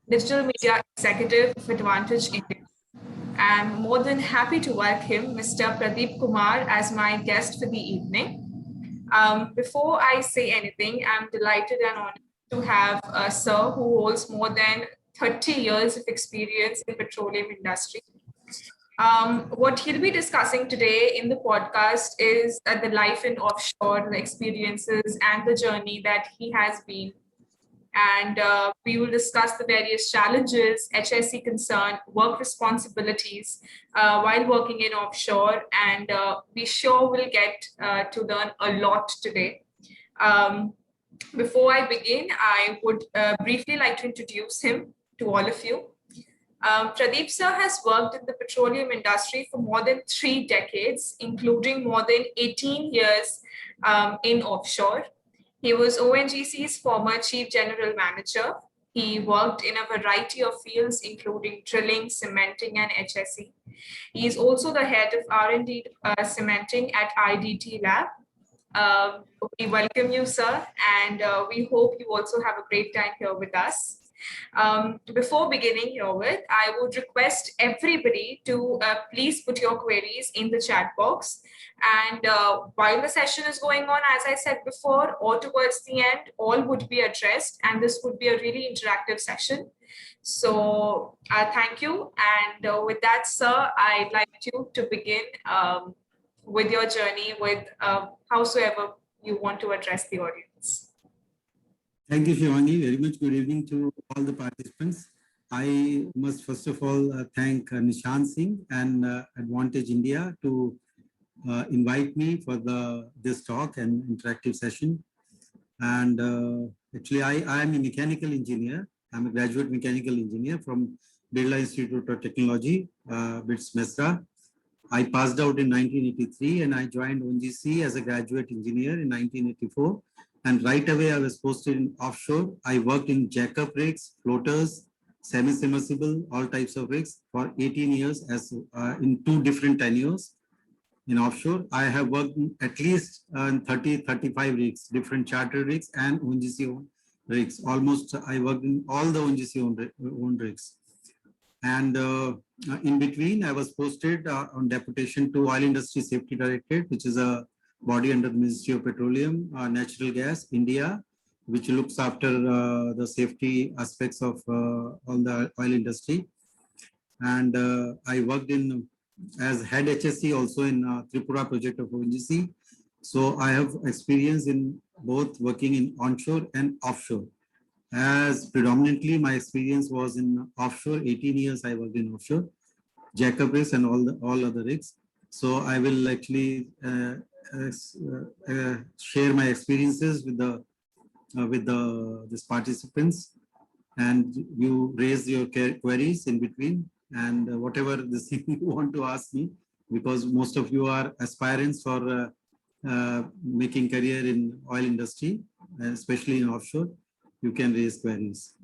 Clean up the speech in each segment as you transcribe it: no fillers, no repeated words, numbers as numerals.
Digital Media Executive of Advantage India. I'm more than happy to welcome Mr. Pradeep Kumar as my guest for the evening. Before I say anything, I'm delighted and honored to have a sir who holds more than 30 years of experience in petroleum industry. What he'll be discussing today in the podcast is the life in offshore, the experiences, and the journey that he has been. And we will discuss the various challenges, HSE concern, work responsibilities while working in offshore. And we sure will get to learn a lot today. Before I begin, I would briefly like to introduce him to all of you. Pradeep sir has worked in the petroleum industry for more than 3 decades, including more than 18 years in offshore. He was ONGC's former chief general manager. He worked in a variety of fields, including drilling, cementing, and HSE. He is also the head of R&D cementing at IDT Lab. We welcome you, sir, and we hope you also have a great time here with us. Before beginning herewith, I would request everybody to please put your queries in the chat box. And while the session is going on, as I said before, or towards the end, all would be addressed, and this would be a really interactive session. So thank you. And with that, sir, I'd like you to begin with your journey with howsoever you want to address the audience. Thank you, Shivangi. Very much good evening to all the participants. I must first of all thank Nishant Singh and Advantage India to invite me for this talk and interactive session. And actually, I am a mechanical engineer. I'm a graduate mechanical engineer from Birla Institute of Technology, BITS Mesra. I passed out in 1983 and I joined ONGC as a graduate engineer in 1984. And right away, I was posted in offshore. I worked in jackup rigs, floaters, semi-submersible, all types of rigs for 18 years as in 2 different tenures in offshore. I have worked in at least 30, 35 rigs, different charter rigs and ONGC owned rigs. Almost I worked in all the ONGC owned rigs. And in between, I was posted on deputation to Oil Industry Safety Directorate, which is a body under the Ministry of Petroleum, Natural Gas, India, which looks after the safety aspects of all the oil industry. And I worked as head HSE also in Tripura project of ONGC. So I have experience in both working in onshore and offshore. As predominantly my experience was in offshore, 18 years I worked in offshore, jackup rigs and all other rigs. So I will actually share my experiences with these participants, and you raise your queries in between and whatever this thing you want to ask me, because most of you are aspirants for making career in oil industry, especially in offshore. You can raise queries.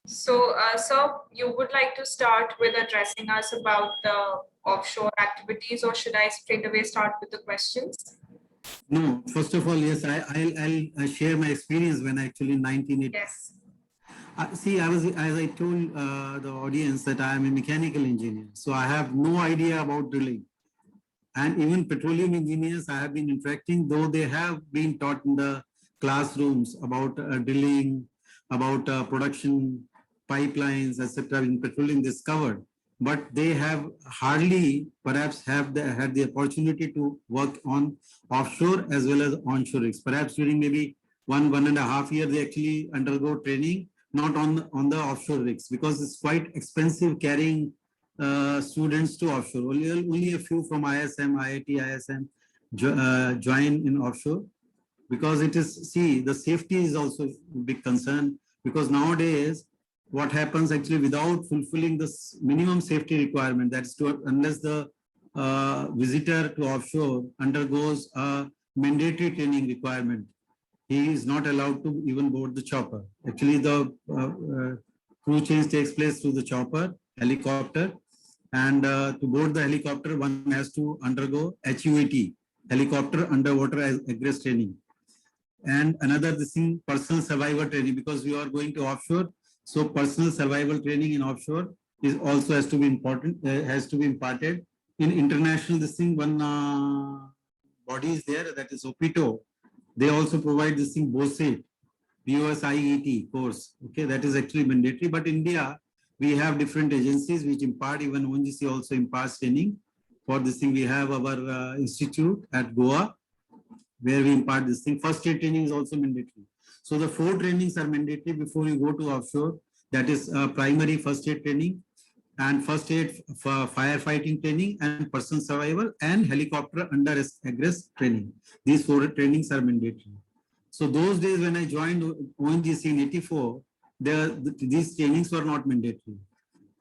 So, sir, you would like to start with addressing us about the offshore activities, or should I straight away start with the questions? No, first of all, yes, I'll share my experience when actually in 1980. Yes. See, as I told the audience that I am a mechanical engineer, so I have no idea about drilling. And even petroleum engineers I have been interacting, though they have been taught in the classrooms about drilling, about production pipelines, etc. in petroleum discovered, but they have hardly perhaps had the opportunity to work on offshore as well as onshore rigs. Perhaps during maybe 1.5 years, they actually undergo training, not on the offshore rigs, because it's quite expensive carrying students to offshore. Only a few from ISM, IIT, ISM join in offshore, because it is, see, the safety is also a big concern, because nowadays what happens actually without fulfilling this minimum safety requirement, that's to, unless the visitor to offshore undergoes a mandatory training requirement, he is not allowed to even board the chopper. Actually, the crew change takes place through the chopper, helicopter, and to board the helicopter, one has to undergo HUAT, helicopter underwater egress training. And another this thing, personal survival training, because we are going to offshore. So personal survival training in offshore is also has to be important, has to be imparted. In international, this thing, one body is there, that is OPITO. They also provide this thing, BOSIT, BOSIET course. Okay, that is actually mandatory. But India, we have different agencies which impart, even ONGC also imparts training. For this thing, we have our institute at Goa, where we impart this thing. First aid training is also mandatory. So the 4 trainings are mandatory before you go to offshore. That is primary first aid training, and first aid for firefighting training, and personal survival, and helicopter under egress training. These 4 trainings are mandatory. So those days when I joined ONGC in 84, these trainings were not mandatory.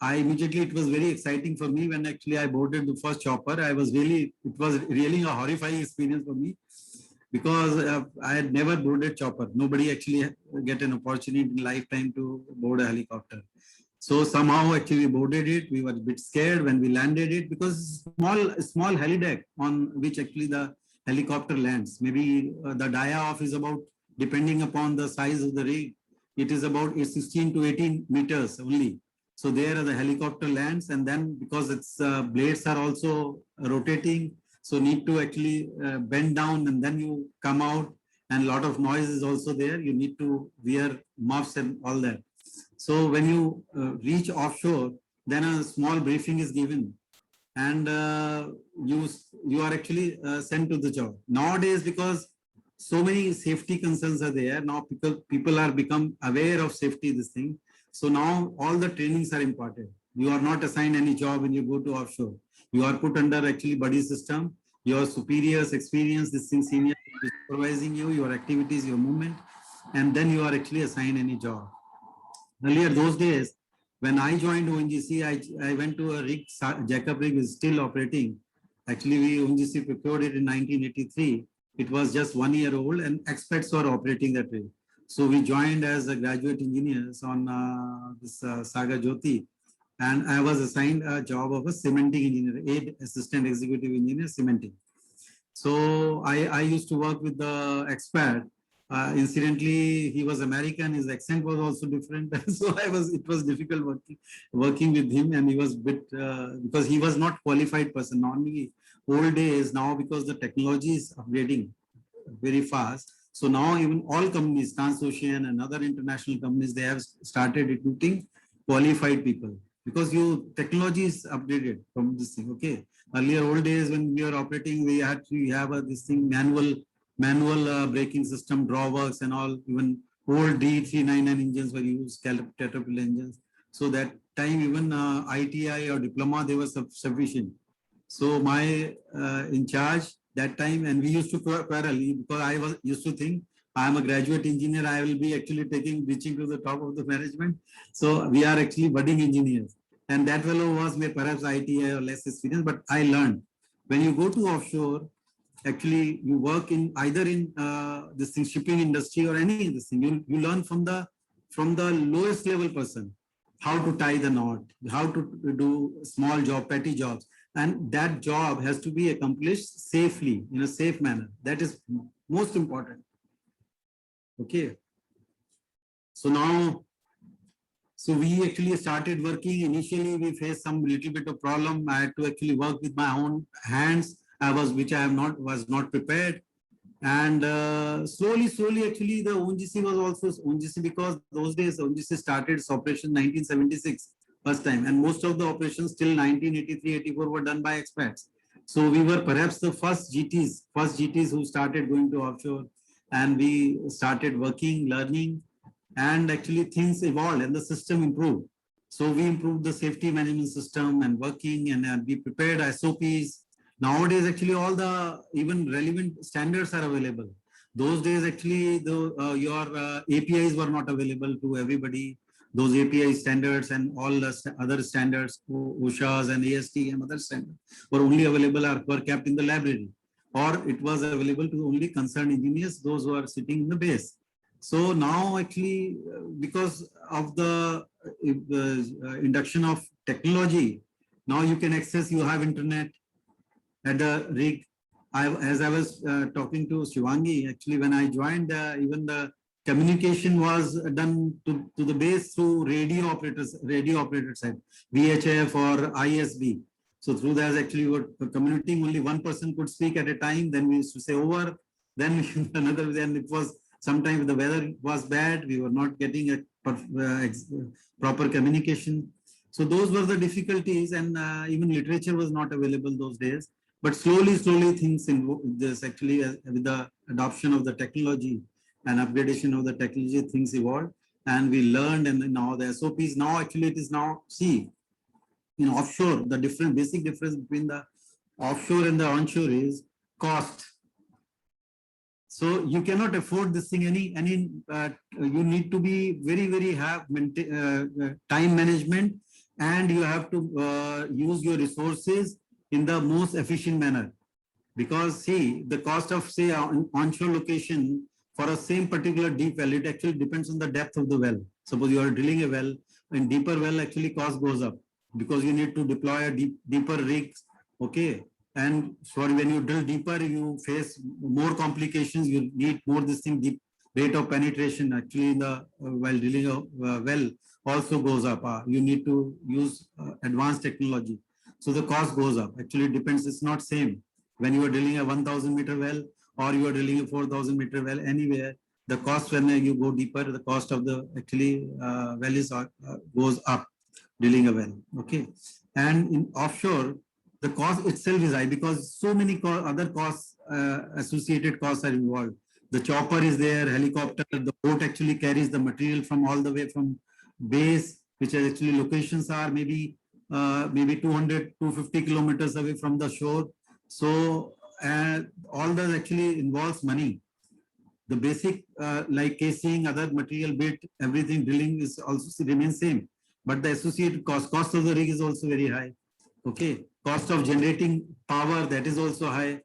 I immediately, it was very exciting for me when actually I boarded the first chopper. It was really a horrifying experience for me, because I had never boarded chopper. Nobody actually get an opportunity in lifetime to board a helicopter. So somehow actually we boarded it. We were a bit scared when we landed it, because small helideck on which actually the helicopter lands. Maybe the dia-off is about, depending upon the size of the rig, it is about 16 to 18 meters only. So there the helicopter lands, and then because its blades are also rotating, so need to actually bend down, and then you come out, and a lot of noise is also there. You need to wear muffs and all that. So when you reach offshore, then a small briefing is given, and you are actually sent to the job. Nowadays, because so many safety concerns are there, now people are become aware of safety, this thing. So now all the trainings are imparted. You are not assigned any job when you go to offshore. You are put under actually buddy system. Your superiors experience this thing, senior is supervising you, your activities, your movement, and then you are actually assigned any job. Earlier those days, when I joined ONGC, I went to a rig, Jacob rig is still operating. Actually, ONGC procured it in 1983. It was just 1 year old, and experts were operating that rig. So we joined as a graduate engineers on this Saga Jyoti, and I was assigned a job of a cementing engineer, aid assistant executive engineer, cementing. So I used to work with the expert. Incidentally, he was American. His accent was also different. So it was difficult working with him, and he was bit because he was not qualified person. Normally, old days now, because the technology is upgrading very fast. So now even all companies, Transocean and other international companies, they have started recruiting qualified people, because technology is updated from this thing. Okay. Earlier old days when we were operating, we had to have this thing, manual braking system, drawworks and all. Even old D399 engines were used, Caterpillar engines. So that time even ITI or diploma, they were sufficient. So my in charge that time, and we used to quarrel, because I used to think I am a graduate engineer, I will be actually reaching to the top of the management. So we are actually budding engineers. And that fellow was perhaps ITI or less experience, but I learned. When you go to offshore, actually you work in either in this thing, shipping industry or any this thing. You learn from the lowest level person, how to tie the knot, how to do small job, petty jobs. And that job has to be accomplished safely, in a safe manner. That is most important. Okay. So we actually started working. Initially, we faced some little bit of problem. I had to actually work with my own hands, which I was not prepared. And slowly, actually, the ONGC was also ONGC, because those days ONGC started its operation 1976 first time, and most of the operations till 1983, 84 were done by expats. So we were perhaps the first GTs who started going to offshore, and we started working, learning, and actually things evolved and the system improved. So we improved the safety management system and working, and we prepared SOPs. Nowadays, actually, all the even relevant standards are available. Those days, actually, your APIs were not available to everybody. Those API standards and all the other standards, OSHAs and AST and other standards, were only available or were kept in the library, or it was available to only concerned engineers, those who are sitting in the base. So now, actually, because of the induction of technology, now you can access, you have internet at the rig, as I was talking to Shivangi, actually, when I joined, even the communication was done to the base through radio operator side, VHF or ISB. So through that, actually, we were communicating. Only one person could speak at a time. Then we used to say over. Then another. Then it was sometimes the weather was bad. We were not getting a proper communication. So those were the difficulties, and even literature was not available those days. But slowly things in this actually with the adoption of the technology and upgradation of the technology, things evolved, and we learned, and now the SOPs now actually it is now see in offshore the basic difference between the offshore and the onshore is cost. So you cannot afford this thing you need to be very have time management, and you have to use your resources in the most efficient manner. Because see, the cost of say onshore location for a same particular deep well, it actually depends on the depth of the well. Suppose you are drilling a well, in deeper well actually cost goes up because you need to deploy a deeper rigs, okay? And sorry, when you drill deeper, you face more complications. You need more deep rate of penetration. Actually, in the while drilling a well also goes up. You need to use advanced technology, so the cost goes up. Actually, it depends. It's not same when you are drilling a 1,000 meter well or you are drilling a 4,000 meter well. Anywhere, the cost when you go deeper, the cost of the actually well is goes up. Drilling a well, okay, and in offshore the cost itself is high because so many other costs, associated costs are involved. The chopper is there, helicopter, the boat actually carries the material from all the way from base, which are actually locations are maybe 200, 250 kilometers away from the shore. So all that actually involves money. The basic like casing, other material bit, everything drilling is also remains same. But the associated cost of the rig is also very high. Okay, cost of generating power, that is also high.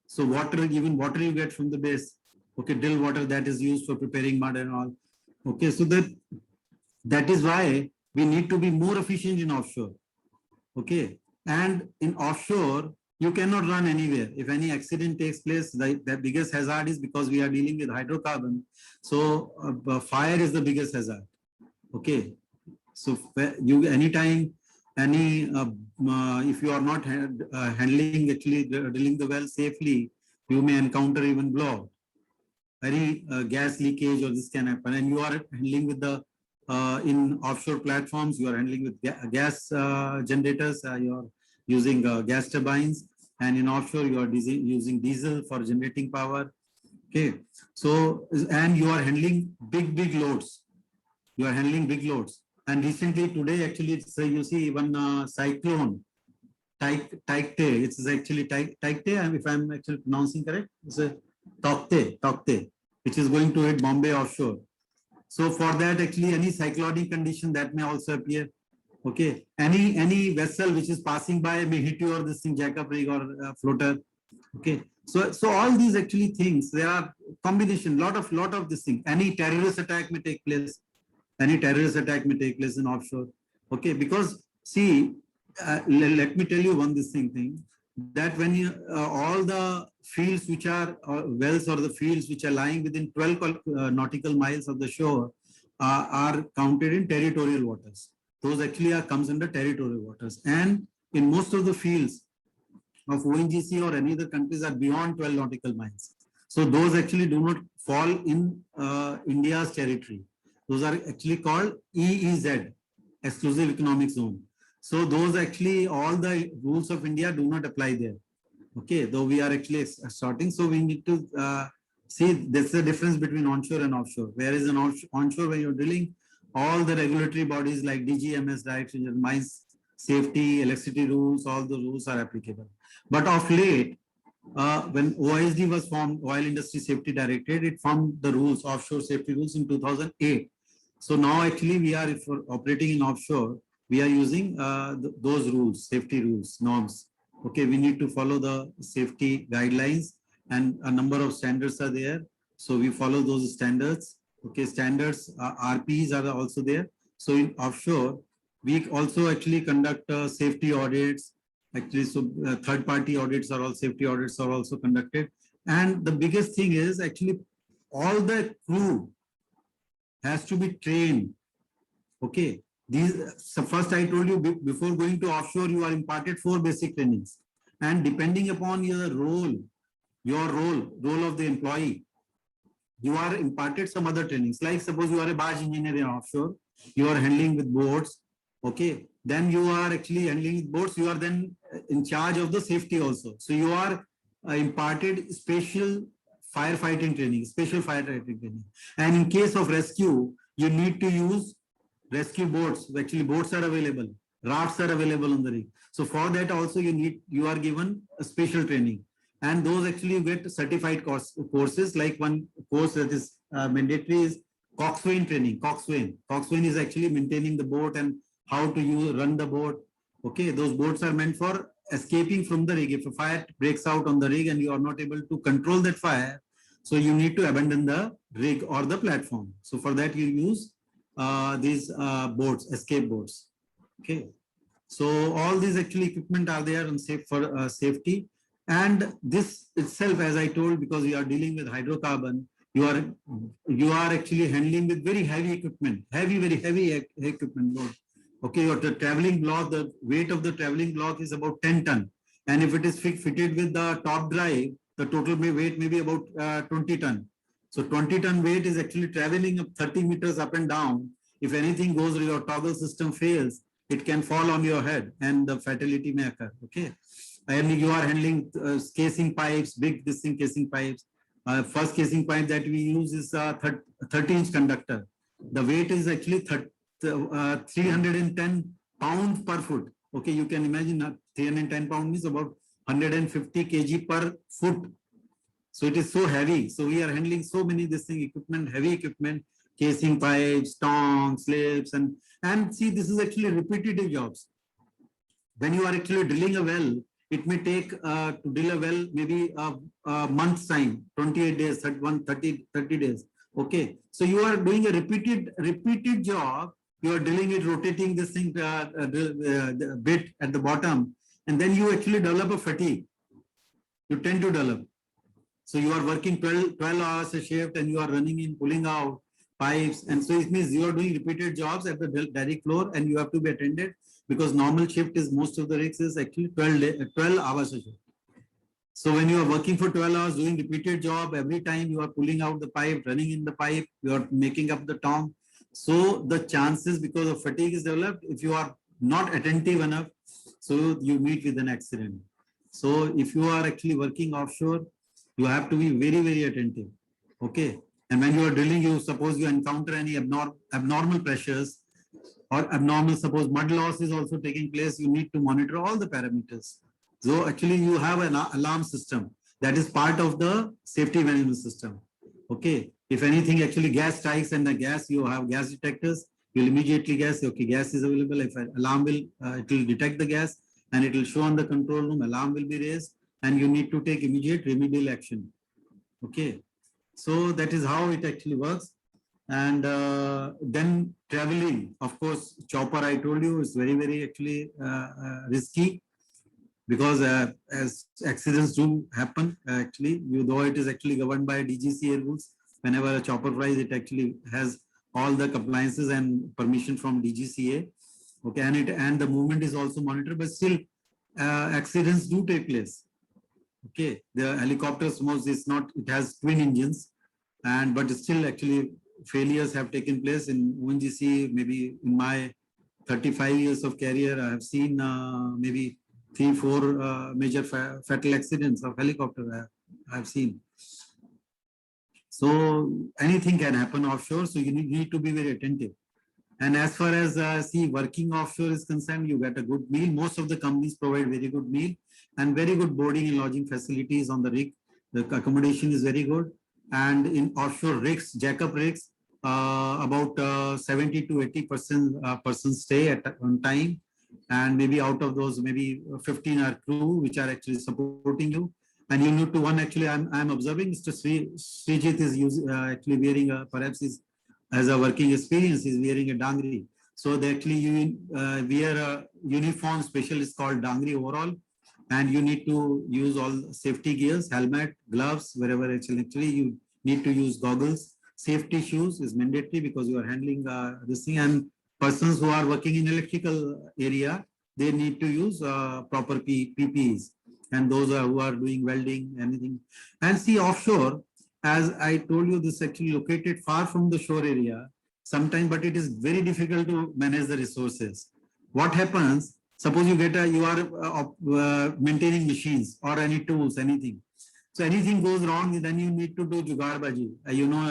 So water, even water you get from the base. Okay, drill water that is used for preparing mud and all. Okay, so that is why we need to be more efficient in offshore. Okay, and in offshore you cannot run anywhere. If any accident takes place, the biggest hazard is because we are dealing with hydrocarbon. So fire is the biggest hazard. Okay, so you anytime if you are not handling actually drilling the well safely, you may encounter even blowout, very gas leakage, or this can happen. And you are handling with the in offshore platforms, you are handling with gas generators, you are using gas turbines, and in offshore you are using diesel for generating power. Okay, so and you are handling big loads. You are handling big loads. And recently today, actually, it's you see even cyclone, Tauktae. It's actually Tauktae, if I'm actually pronouncing correct. It's a Tauktae, which is going to hit Bombay offshore. So for that, actually, any cyclonic condition that may also appear. Okay, any vessel which is passing by may hit you or this thing, jackup rig or floater. Okay, so all these actually things, there are combination, lot of this thing. Any terrorist attack may take place. Any terrorist attack may take place in offshore. Okay, because see, let me tell you one thing that when you all the fields which are wells or the fields which are lying within 12 nautical miles of the shore are counted in territorial waters. Those actually comes under territorial waters, and in most of the fields of ONGC or any other countries are beyond 12 nautical miles. So those actually do not fall in India's territory. Those are actually called EEZ, Exclusive Economic Zone. So those actually, all the rules of India do not apply there. Okay, though we are actually starting. So we need to see there's a difference between onshore and offshore. Whereas in onshore, when you're drilling, all the regulatory bodies like DGMS, Director of Mines Safety, electricity rules, all the rules are applicable. But of late, when OISD was formed, Oil Industry Safety Directorate, it formed the rules, offshore safety rules in 2008. So now actually we are, if we're operating in offshore, we are using those rules, safety rules, norms. Okay, we need to follow the safety guidelines, and a number of standards are there. So we follow those standards. Okay, standards, RPs are also there. So in offshore, we also actually conduct safety audits, Actually, so third-party audits are all, safety audits are also conducted. And the biggest thing is actually all the crew has to be trained. Okay. So first I told you before going to offshore, you are imparted 4 basic trainings. And depending upon your role of the employee, you are imparted some other trainings. Like suppose you are a barge engineer in offshore, you are handling with boats. Okay. Then you are actually handling with boats. You are then in charge of the safety also. So you are imparted special firefighting training, special firefighting training. And in case of rescue, you need to use rescue boats. Actually, boats are available, rafts are available on the rig. So for that also you are given a special training, and those actually get certified courses. Like one course that is mandatory is coxswain training. Coxswain is actually maintaining the boat and how to run the boat. Okay, those boats are meant for escaping from the rig. If a fire breaks out on the rig and you are not able to control that fire, so you need to abandon the rig or the platform. So for that you use these boats, escape boats. Okay, so all these actually equipment are there and safe for safety. And this itself, as I told, because we are dealing with hydrocarbon, you are actually handling with very heavy equipment, very heavy equipment load. Okay, your traveling block, the weight of the traveling block is about 10 ton, and if it is fitted with the top drive, the total weight may be about 20 ton. So 20 ton weight is actually traveling up 30 meters up and down. If anything goes, your toggle system fails, it can fall on your head and the fatality may occur. Okay. And you are handling casing pipes, big casing pipes. First casing pipe that we use is 30-inch conductor. The weight is actually 310 pounds per foot. Okay, you can imagine 310 pounds means about 150 kg per foot. So it is so heavy. So we are handling so many equipment, heavy equipment, casing pipes, tongs, slips, and see, this is actually repetitive jobs. When you are actually drilling a well, it may take to drill a well maybe a month's time, 28 days, 30 days. Okay, so you are doing a repeated job. You are drilling it, rotating this thing the bit at the bottom, and then you actually develop a fatigue. You tend to develop. So you are working 12 hours a shift and you are running in, pulling out pipes. And so it means you are doing repeated jobs at the direct floor and you have to be attended, because normal shift is, most of the rigs is actually 12 hours a shift. So when you are working for 12 hours, doing repeated job, every time you are pulling out the pipe, running in the pipe, you are making up the tong. So the chances, because of fatigue is developed, if you are not attentive enough, so you meet with an accident. So if you are actually working offshore, you have to be very attentive. Okay. And when you are drilling, you suppose you encounter any abnormal pressures or abnormal, suppose mud loss is also taking place, you need to monitor all the parameters. So actually you have an alarm system that is part of the safety management system. Okay. If anything actually gas strikes and the gas, you have gas detectors, you'll immediately guess, okay, gas is available. If an alarm will, it will detect the gas and it will show on the control room, alarm will be raised and you need to take immediate remedial action. Okay. So that is how it actually works. And then traveling, of course, chopper, I told you, is very actually risky, because as accidents do happen, actually, though it is actually governed by DGCA rules, whenever a chopper flies, it actually has all the compliances and permission from DGCA. Okay, and the movement is also monitored, but still accidents do take place. Okay, the helicopters, most is not, it has twin engines, but still actually failures have taken place in ONGC. Maybe in my 35 years of career, I have seen maybe 3-4 major fatal accidents of helicopter I have seen. So anything can happen offshore, so you need to be very attentive. And as far as working offshore is concerned, you get a good meal. Most of the companies provide very good meal and very good boarding and lodging facilities on the rig. The accommodation is very good. And in offshore rigs, jackup rigs, about 70 to 80% persons stay at one time. And maybe out of those, maybe 15 are crew, which are actually supporting you. And you need to one, actually, I'm observing Mr. Srijit is actually wearing perhaps is as a working experience, is wearing a dangri. So they actually wear a uniform special is called dangri overall, and you need to use all safety gears, helmet, gloves, wherever actually you need to use goggles. Safety shoes is mandatory because you are handling this thing, and persons who are working in electrical area, they need to use proper PPEs, and those are who are doing welding, anything. And see, offshore, as I told you, this actually located far from the shore area sometimes, but it is very difficult to manage the resources. What happens? Suppose you are maintaining machines or any tools, anything. So anything goes wrong, then you need to do jugaadbaji.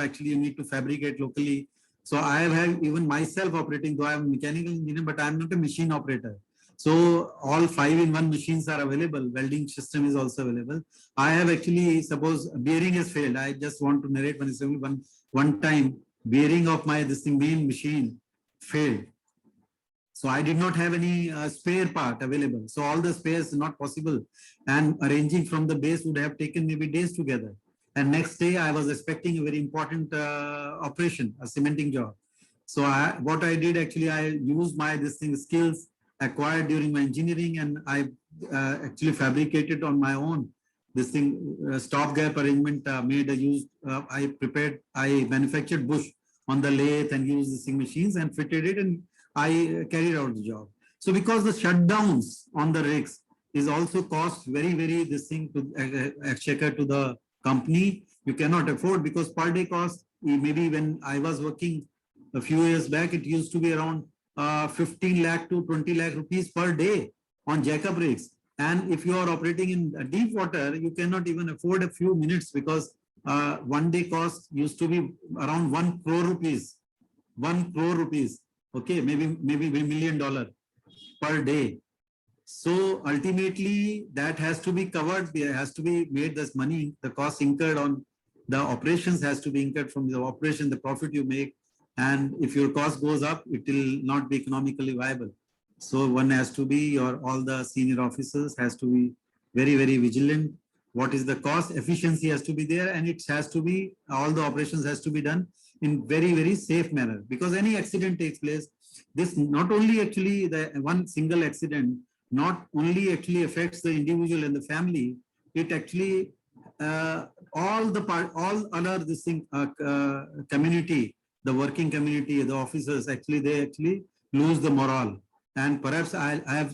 Actually you need to fabricate locally. So I have even myself operating, though I am a mechanical engineer, but I am not a machine operator. So all 5-in-1 machines are available. Welding system is also available. I have actually, suppose bearing has failed. I just want to narrate one time bearing of my main machine failed. So I did not have any spare part available. So all the spares not possible. And arranging from the base would have taken maybe days together. And next day I was expecting a very important operation, a cementing job. So what I did actually, I used my skills acquired during my engineering, and I actually fabricated on my own stop gap arrangement, I manufactured bush on the lathe and used machines and fitted it, and I carried out the job. So because the shutdowns on the rigs is also cost very to exchequer to the company, you cannot afford, because per day cost, maybe when I was working a few years back, it used to be around 15 lakh to 20 lakh rupees per day on jackup rigs. And if you are operating in deep water, you cannot even afford a few minutes, because one day cost used to be around 1 crore rupees. 1 crore rupees. Okay, maybe $1 million per day. So ultimately, that has to be covered. There has to be made this money. The cost incurred on the operations has to be incurred from the operation, the profit you make. And if your cost goes up, it will not be economically viable. So one has to be, or all the senior officers has to be very vigilant. What is the cost? Efficiency has to be there, and it has to be, all the operations has to be done in very safe manner, because any accident takes place. This not only actually the one single accident, not only actually affects the individual and the family, it actually all other community, the working community, the officers, actually they actually lose the morale. And perhaps I have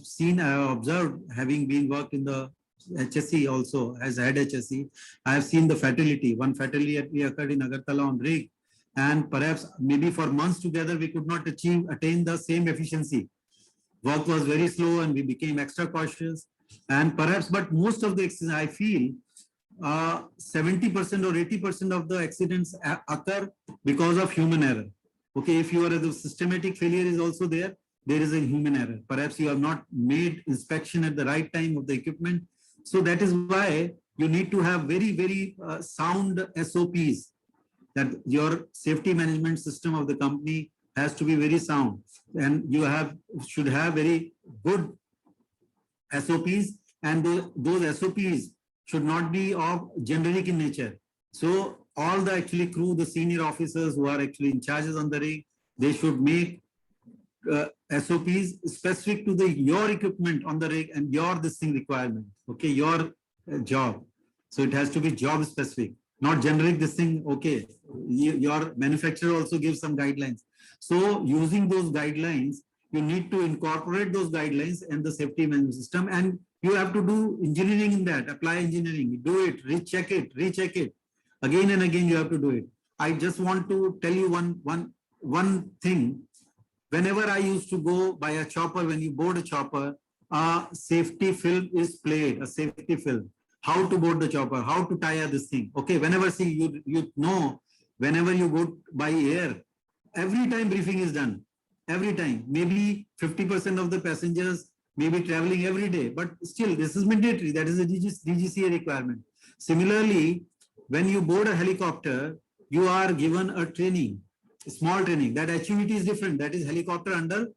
observed, having been worked in the HSE also as head HSE, I have seen the fatality. One fatality occurred in Agartala on rig, and perhaps maybe for months together we could not attain the same efficiency. Work was very slow and we became extra cautious. And perhaps, but most of the accidents, I feel 70% or 80% of the accidents occur because of human error. Okay, if you are the systematic failure is also there is a human error. Perhaps you have not made inspection at the right time of the equipment. So that is why you need to have very sound SOPs, that your safety management system of the company has to be very sound, and you should have very good SOPs, and those SOPs should not be of generic in nature. So all the actually crew, the senior officers who are actually in charges on the rig, they should make SOPs specific to your equipment on the rig and your requirement. Okay, your job. So it has to be job specific, not generic okay. Your manufacturer also gives some guidelines. So using those guidelines, you need to incorporate those guidelines in the safety management system, and you have to do engineering in that, apply engineering, do it, recheck it. Again and again you have to do it. I just want to tell you one thing. Whenever I used to go by a chopper, when you board a chopper, a safety film is played, a safety film. How to board the chopper, how to tie this thing. Okay, whenever whenever you go by air, every time briefing is done. Every time. Maybe 50% of the passengers may be traveling every day, but still this is mandatory. That is a DGCA requirement. Similarly, when you board a helicopter, you are given a training, small training. That HUVT is different. That is helicopter under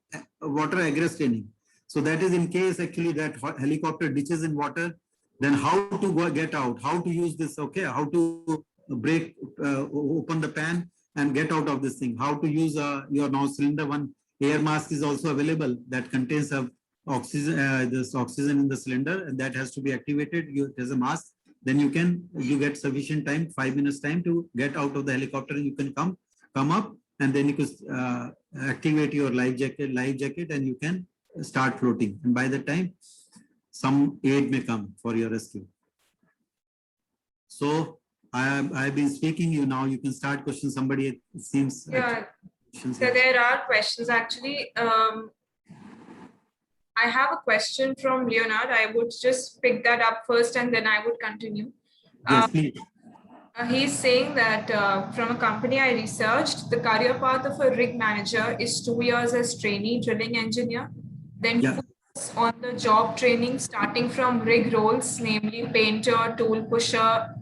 water egress training. So that is in case actually that helicopter ditches in water, then how to get out, how to use this, okay, how to break, open the pan and get out of this thing, how to use your now cylinder. One air mask is also available that contains a this oxygen in the cylinder, and that has to be activated. There's a mask. Then you get sufficient time, 5 minutes time to get out of the helicopter, and you can come up, and then you could activate your life jacket, and you can start floating. And by the time, some aid may come for your rescue. So I've been speaking. You can start questions. Somebody, it seems. Yeah. So there are questions actually. I have a question from Leonard. I would just pick that up first and then I would continue. Yes, please. He's saying that from a company I researched, the career path of a rig manager is 2 years as trainee drilling engineer, then 2 years on the job training starting from rig roles, namely painter, tool pusher,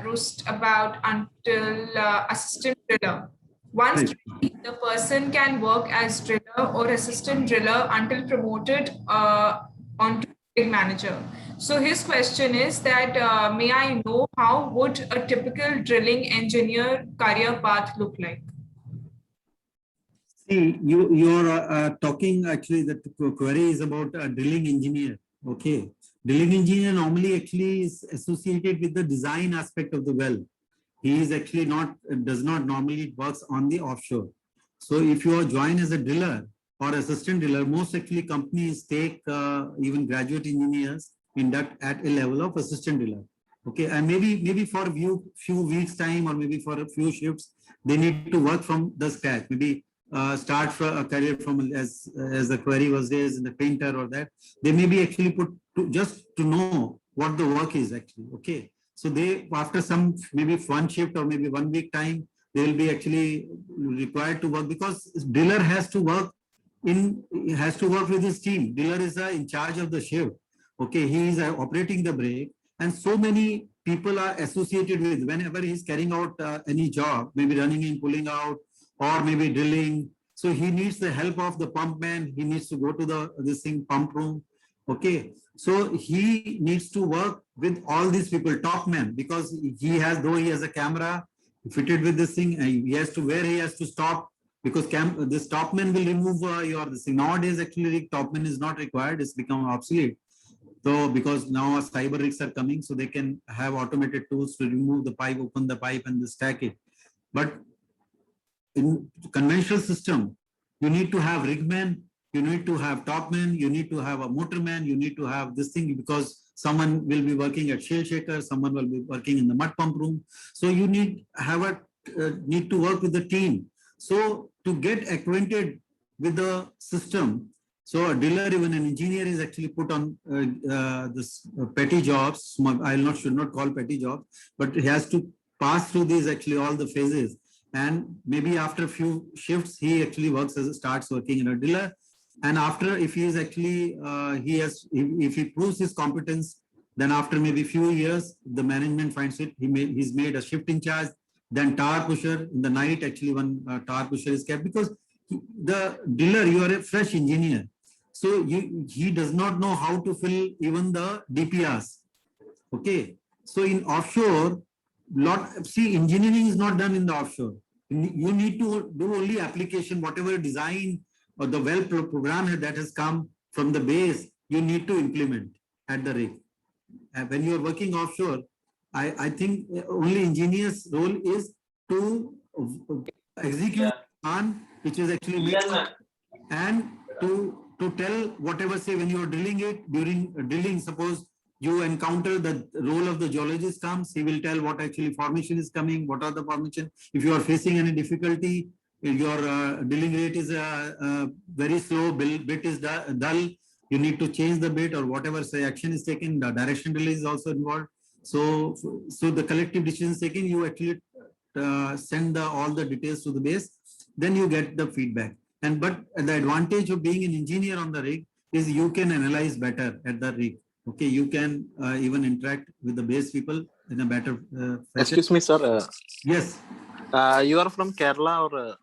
roost about until assistant driller. Once the person can work as driller or assistant driller until promoted onto rig manager. So his question is that may I know how would a typical drilling engineer career path look like? See, you're talking actually, the query is about a drilling engineer. Okay. Drilling engineer normally actually is associated with the design aspect of the well. He is actually does not normally works on the offshore. So if you are joined as a driller or assistant driller, most actually companies take even graduate engineers induct at a level of assistant driller. Okay, and maybe for a few weeks time, or maybe for a few shifts, they need to work from the scratch. Maybe start for a career from as the query was raised in the painter or that. They may be actually put to just to know what the work is actually. Okay. So they, after some, maybe one shift or maybe 1 week time, they will be actually required to work, because driller has to work with his team. Driller is in charge of the shift. Okay, he is operating the brake, and so many people are associated with whenever he's carrying out any job, maybe running in, pulling out, or maybe drilling. So he needs the help of the pump man. He needs to go to pump room. Okay, so he needs to work with all these people, top men, because he has a camera fitted with this thing, and he has to stop, because this top man will remove this thing. Nowadays, actually, top man is not required; it's become obsolete. So because now cyber rigs are coming, so they can have automated tools to remove the pipe, open the pipe, and stack it. But in conventional system, you need to have rigman, you need to have topman, you need to have a motorman, you need to have this thing, because someone will be working at shale shaker, someone will be working in the mud pump room. So you need to work with the team. So to get acquainted with the system, so a driller, even an engineer, is actually put on this petty jobs. Should not call petty jobs, but he has to pass through these actually all the phases. And maybe after a few shifts, he actually starts working in a driller. And after, if he is actually, if he proves his competence, then after maybe few years, the management finds it, he's made a shift in charge, then tower pusher. In the night, actually one tower pusher is kept, because the driller, you are a fresh engineer. So he does not know how to fill even the DPRs. Okay. So in offshore, engineering is not done in the offshore. You need to do only application, whatever design or the well program that has come from the base, you need to implement at the rig. When you are working offshore, I think only engineer's role is to execute plan, which is actually made, and to tell whatever, say, when you are drilling it, during drilling, suppose you encounter the role of the geologist comes, he will tell what actually formation is coming, what are the formation. If you are facing any difficulty, your drilling rate is very slow, bit is dull, you need to change the bit, or whatever, say, action is taken, the direction delay is also involved. So the collective decision is taken, you actually send all the details to the base, then you get the feedback. But the advantage of being an engineer on the rig is you can analyze better at the rig. Okay, you can even interact with the base people in a better fashion. Excuse me, sir. Yes. You are from Kerala or?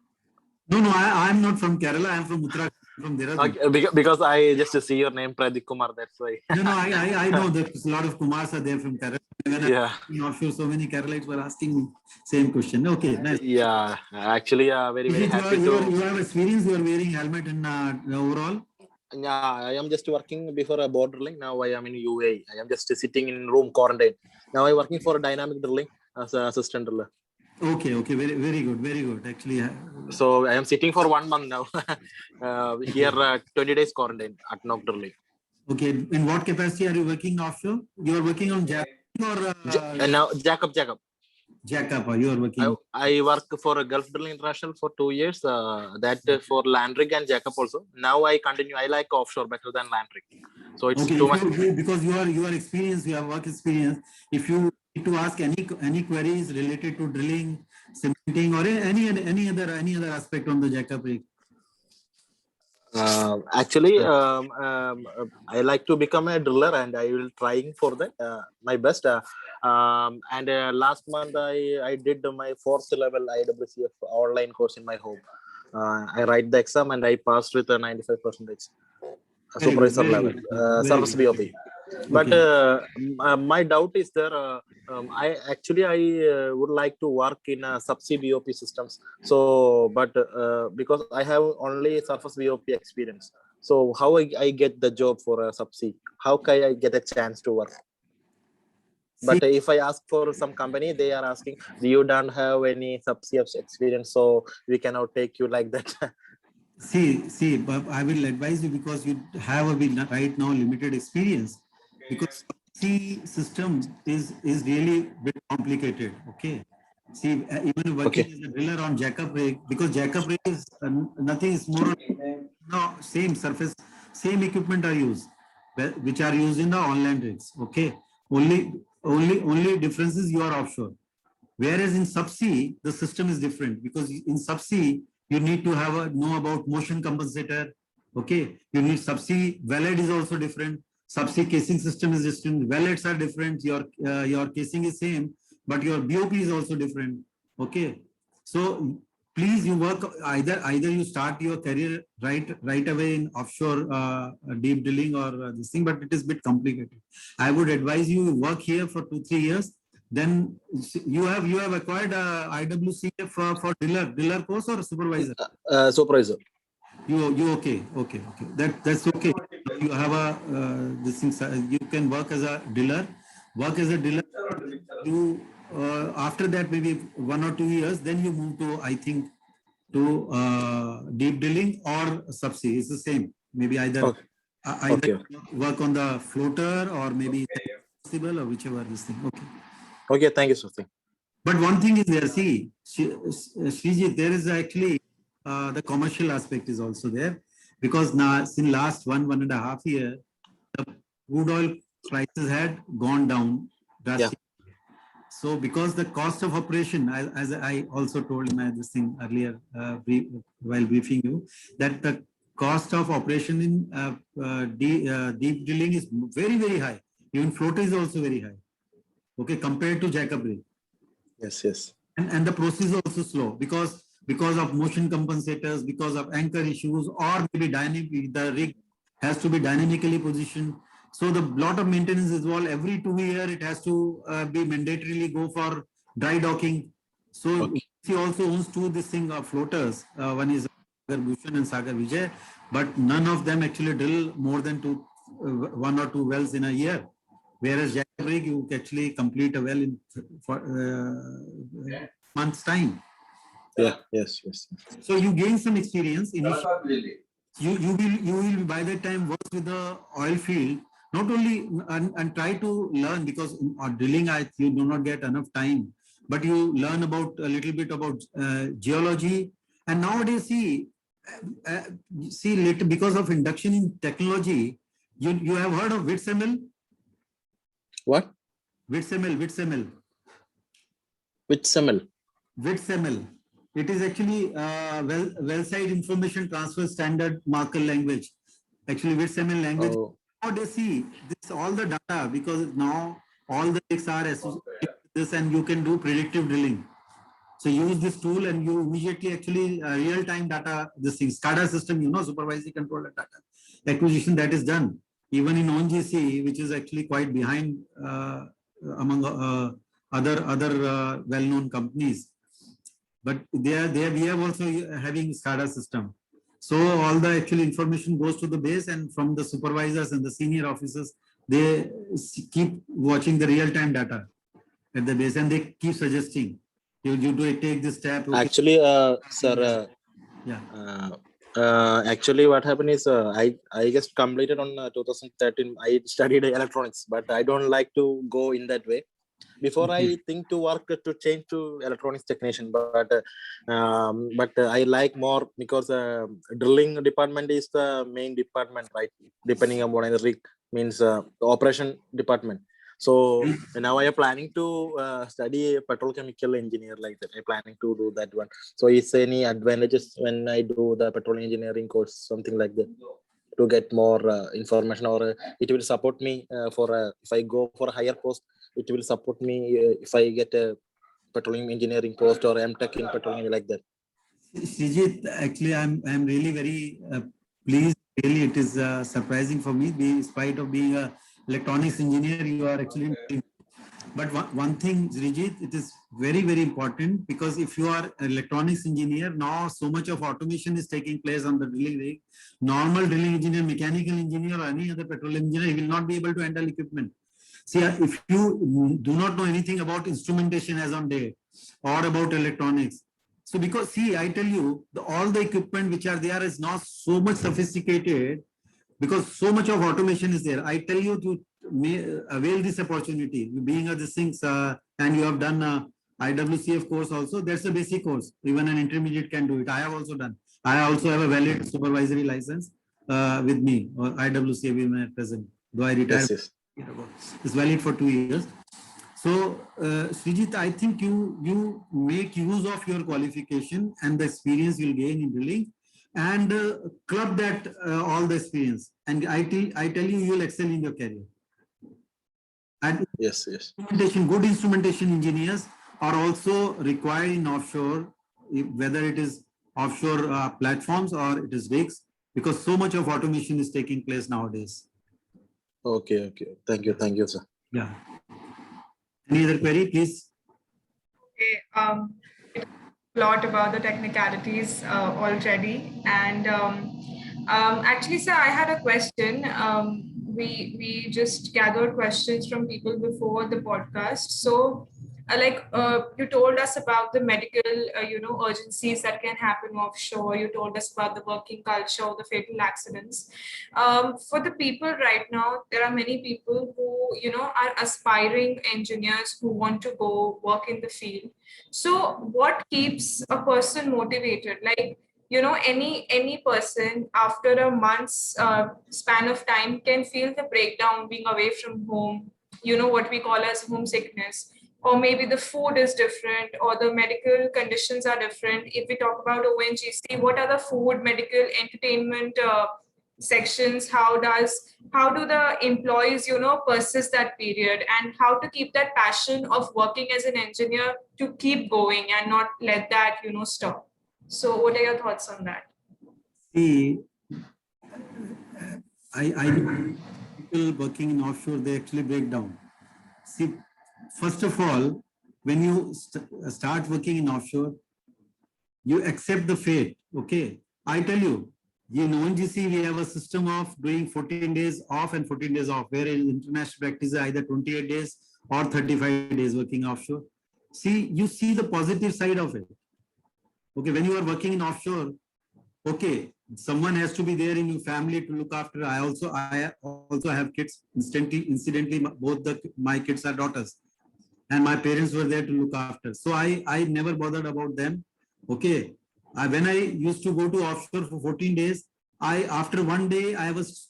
No, I am not from Kerala. I am from Uttarakhand, from Dehradun. Okay, because I just see your name, Pradeep Kumar. That's why. No, I know that a lot of Kumars are there from Kerala. When yeah. I'm not sure, so many Keralites were asking me same question. Okay, nice. Yeah, actually, very happy you have experience. You are wearing helmet and overall. Yeah, I am just working before a board drilling. Now I am in UAE. I am just sitting in room quarantine. Now I working for a dynamic drilling as an assistant driller. Okay, okay, very good, very good. Actually, So I am sitting for 1 month now. Here, 20 days quarantine at Nok drilling. okay. In what capacity are you working offshore? You are working on Jack or And now Jacob. Jackup? Or you are working? I work for a Gulf Drilling International for 2 years. That for land rig and Jacob also. Now I continue. I like offshore better than land rig. So it's Okay, too if much. because you are experienced, you have work experience. If you need to ask any queries related to drilling, cementing, or any other aspect on the Jackup rig. Actually, I like to become a driller, and I will trying for that my best. And last month I did my 4th level IWCF online course in my home. I write the exam and I passed with a 95%. Supervisor Very level, good, very service good. BOP. But my doubt is there. I would like to work in subsea BOP systems. So, but because I have only surface BOP experience, so how I get the job for a subsea? How can I get a chance to work? But if I ask for some company, they are asking, you don't have any subsea experience, so we cannot take you like that. See, but I will advise you because you have right now limited experience. Because see, system is really bit complicated. Okay. See, even working Okay. as a driller on Jackup rig, because Jackup rig is nothing is more no same surface, same equipment are used, which are used in the online rigs. Okay. Only difference is you are offshore. Whereas in subsea, the system is different because in subsea, you need to have know about motion compensator. Okay. You need subsea, wellhead is also different. Subsea casing system is different. Wellheads are different. Your casing is same, but your BOP is also different. Okay. So please, you work either you start your career right away in offshore deep drilling or this thing, but it is a bit complicated. I would advise you work here for 2-3 years. Then you have acquired IWCF for driller course or supervisor? Supervisor. You okay? That's okay. You have a this thing. You can work as a driller. Work as a driller. You after that maybe 1 or 2 years, then you move to I think to deep drilling or subsea. It's the same. Maybe either Okay. work on the floater or maybe possible or whichever this thing. Okay. Okay, thank you, sir. But one thing is there, see, Srijit, there is actually the commercial aspect is also there because now in last 1.5 year, the crude oil prices had gone down drastically. So because the cost of operation, as I also told in this thing earlier while briefing you, that the cost of operation in deep drilling is very, very high. Even floater is also very high. Okay, compared to Jackup rig. Yes. And the process is also slow because of motion compensators, because of anchor issues, or maybe the rig has to be dynamically positioned. So the lot of maintenance is all every 2 years. It has to be mandatorily go for dry docking. So he also owns two this thing of floaters. One is Sagar Bhushan and Sagar Vijay, but none of them actually drill more than 1 or 2 wells in a year. Whereas Jackup rig, you actually complete a well in months' time. Yes. So you gain some experience initially. You will by that time work with the oil field, not only and try to learn because in drilling you do not get enough time, but you learn about a little bit about geology. And nowadays, see later because of induction in technology, you have heard of WITSML? What? WITSML. WITSML. It is actually well site information transfer standard marker language. Actually, WITSML language. Now they see this all the data because now all the rigs are associated with this, and you can do predictive drilling. So use this tool, and you immediately actually real time data. This thing SCADA system, supervisory control data acquisition that is done. Even in ONGC, which is actually quite behind among other well-known companies, but we are also having SCADA system. So all the actual information goes to the base, and from the supervisors and the senior officers, they keep watching the real-time data at the base, and they keep suggesting, you do take this step. Okay. Actually, sir, Yeah. Actually, what happened is I just completed on 2013. I studied electronics, but I don't like to go in that way. Before Okay. I think to work to change to electronics technician, but I like more because drilling department is the main department, right? Depending upon the rig means the operation department. So now I am planning to study petrochemical engineer like that. I'm planning to do that one. So is any advantages when I do the petrol engineering course, something like that, to get more information, or it will support me for if I go for a higher post, it will support me if I get a petroleum engineering post or MTech in petroleum like that. Srijit, actually, I'm really very pleased. Really, it is surprising for me. In spite of being a electronics engineer, you are actually. But one thing, Srijit, it is very, very important, because if you are an electronics engineer, now so much of automation is taking place on the drilling rig. Normal drilling engineer, mechanical engineer, or any other petroleum engineer, he will not be able to handle equipment. See, if you do not know anything about instrumentation as on date, or about electronics, so because, see, I tell you, all the equipment which are there is not so much sophisticated, because so much of automation is there. I tell you to avail this opportunity. Being of these things, and you have done IWCF course also, that's a basic course. Even an intermediate can do it. I have also done. I also have a valid supervisory license with me, or IWCF even at present, though I retired. Yes. It's valid for 2 years. So, Srijit, I think you make use of your qualification and the experience you'll gain in drilling, and club that all the experience. And I tell you, you'll excel in your career. And Yes. good instrumentation engineers are also required in offshore, whether it is offshore platforms or it is rigs, because so much of automation is taking place nowadays. Okay. Thank you, sir. Yeah. Any other query, please? Okay. A lot about the technicalities already, and actually, sir, I had a question. We just gathered questions from people before the podcast. So, you told us about the medical, urgencies that can happen offshore. You told us about the working culture, the fatal accidents. For the people right now, there are many people who, are aspiring engineers who want to go work in the field. So what keeps a person motivated? Like, any person after a month's span of time can feel the breakdown being away from home, what we call as homesickness, or maybe the food is different, or the medical conditions are different. If we talk about ONGC, what are the food, medical, entertainment sections? How do the employees persist that period, and how to keep that passion of working as an engineer to keep going and not let that stop? So what are your thoughts on that? See, I people working in offshore, they actually break down. See, first of all, when you start working in offshore, you accept the fate. Okay, I tell you, in ONGC, we have a system of doing 14 days off and 14 days off, where in international practice is either 28 days or 35 days working offshore. See, you see the positive side of it. Okay, when you are working in offshore, okay, someone has to be there in your family to look after. I also have kids. Incidentally, both my kids are daughters, and my parents were there to look after. So I never bothered about them. Okay, when I used to go to offshore for 14 days, after one day I was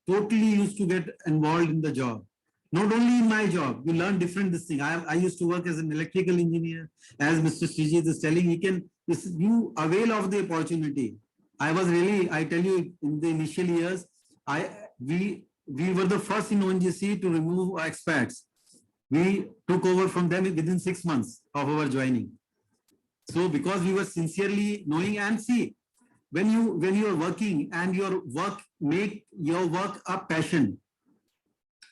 totally used to get involved in the job. Not only in my job, you learn different this thing. I used to work as an electrical engineer. As Mr. Srijit is telling, you avail of the opportunity. I tell you, in the initial years, we were the first in ONGC to remove expats. We took over from them within 6 months of our joining. So because we were sincerely knowing, and see, when you are working and your work make your work a passion,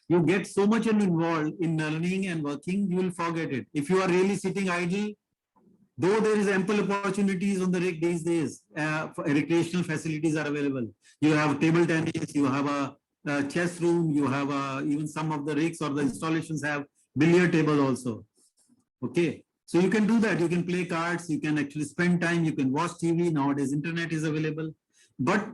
you get so much involved in learning and working, you will forget it. If you are really sitting idle, Though there is ample opportunities on the rig these days, recreational facilities are available. You have table tennis, you have a chess room, you have even some of the rigs or the installations have billiard table also. Okay, so you can do that. You can play cards, you can actually spend time, you can watch TV. Nowadays, internet is available. But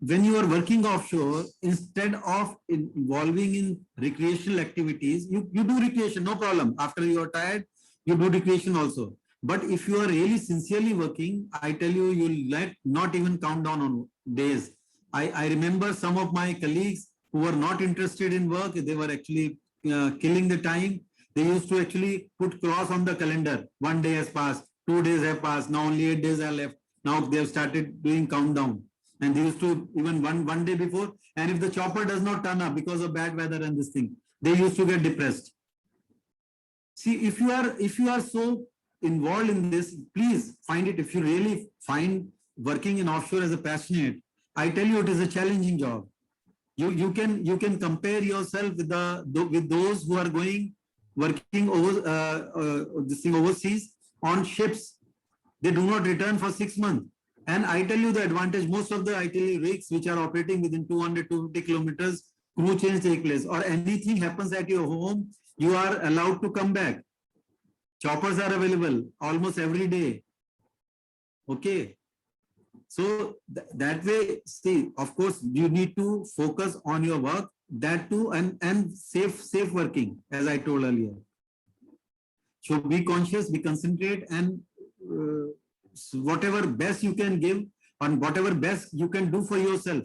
when you are working offshore, instead of involving in recreational activities, you do recreation, no problem. After you are tired, you do recreation also. But if you are really sincerely working, I tell you, you'll not even count down on days. I remember some of my colleagues who were not interested in work, they were actually killing the time. They used to actually put cross on the calendar. 1 day has passed, 2 days have passed, now only 8 days are left. Now they have started doing countdown. And they used to even one day before. And if the chopper does not turn up because of bad weather and this thing, they used to get depressed. See, if you are so involved in this, please find it. If you really find working in offshore as a passionate, I tell you, it is a challenging job. You can compare yourself with those who are working overseas on ships. They do not return for 6 months. And I tell you the advantage, most of the ITL rigs which are operating within 200, 250 kilometers, crew change take place, or anything happens at your home, you are allowed to come back. Choppers are available almost every day. Okay. So that way, see, of course, you need to focus on your work, that too, and safe working, as I told earlier. So be conscious, be concentrate, and whatever best you can give and whatever best you can do for yourself,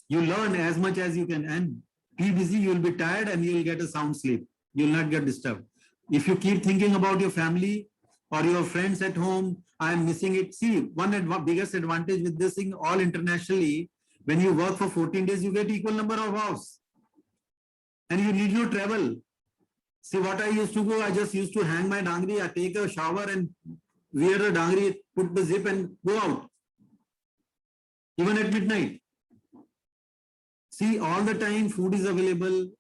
you learn as much as you can, and be busy. You will be tired and you will get a sound sleep. You will not get disturbed. If you keep thinking about your family or your friends at home, I am missing it. See, one biggest advantage with this thing, all internationally, when you work for 14 days, you get equal number of hours and you need no travel. See, what I used to go, I just used to hang my dangri, I take a shower and wear a dangri, put the zip and go out. Even at midnight. See, all the time food is available,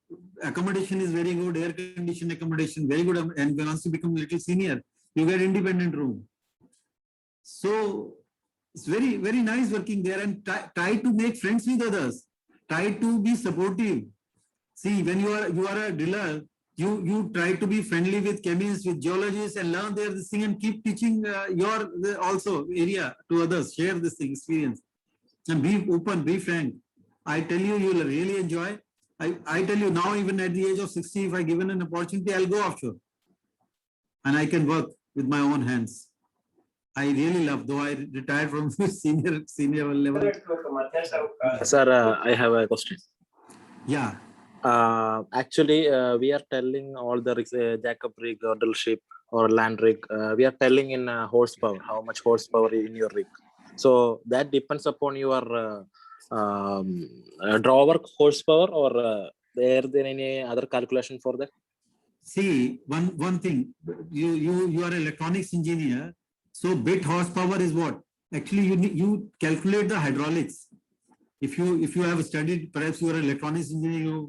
accommodation is very good, air conditioned accommodation, very good. And once you become a little senior, you get independent room. So it's very, very nice working there, and try to make friends with others. Try to be supportive. See, when you are a driller, you try to be friendly with chemists, with geologists, and learn this thing, and keep teaching your also area to others. Share this thing, experience, and be open, be frank. I tell you, you will really enjoy. I tell you now, even at the age of 60, if I given an opportunity, I'll go offshore, and I can work with my own hands. I really love, though I retired from senior level. Sir, I have a question. Yeah. Actually, we are telling all the rigs, jackup rig or drill ship or land rig, we are telling in horsepower, how much horsepower in your rig. So that depends upon your draw work horsepower, or there any other calculation for that? See, one thing, you are an electronics engineer, so bit horsepower is what? Actually, you calculate the hydraulics. If you have studied, perhaps you are an electronics engineer,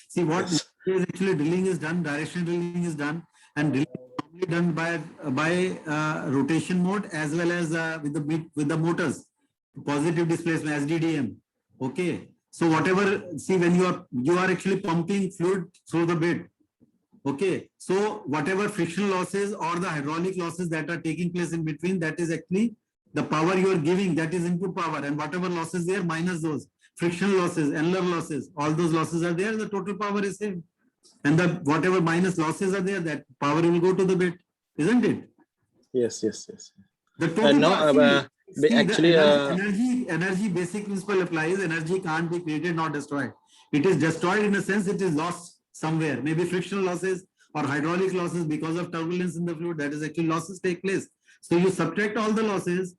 see what is actually drilling is done, directional drilling is done, and drilling is normally done by rotation mode as well as with the motors, positive displacement, SDDM. Okay, so whatever, see, when you are actually pumping fluid through the bit. Okay, so whatever frictional losses or the hydraulic losses that are taking place in between, that is actually the power you are giving, that is input power, and whatever losses there minus those frictional losses, annular losses, all those losses are there, the total power is same. And the whatever minus losses are there, that power will go to the bit, isn't it? Yes. The total No, actually, energy basic principle applies. Energy can't be created nor destroyed. It is destroyed in a sense, it is lost somewhere, maybe frictional losses or hydraulic losses because of turbulence in the fluid. That is actually losses take place. So you subtract all the losses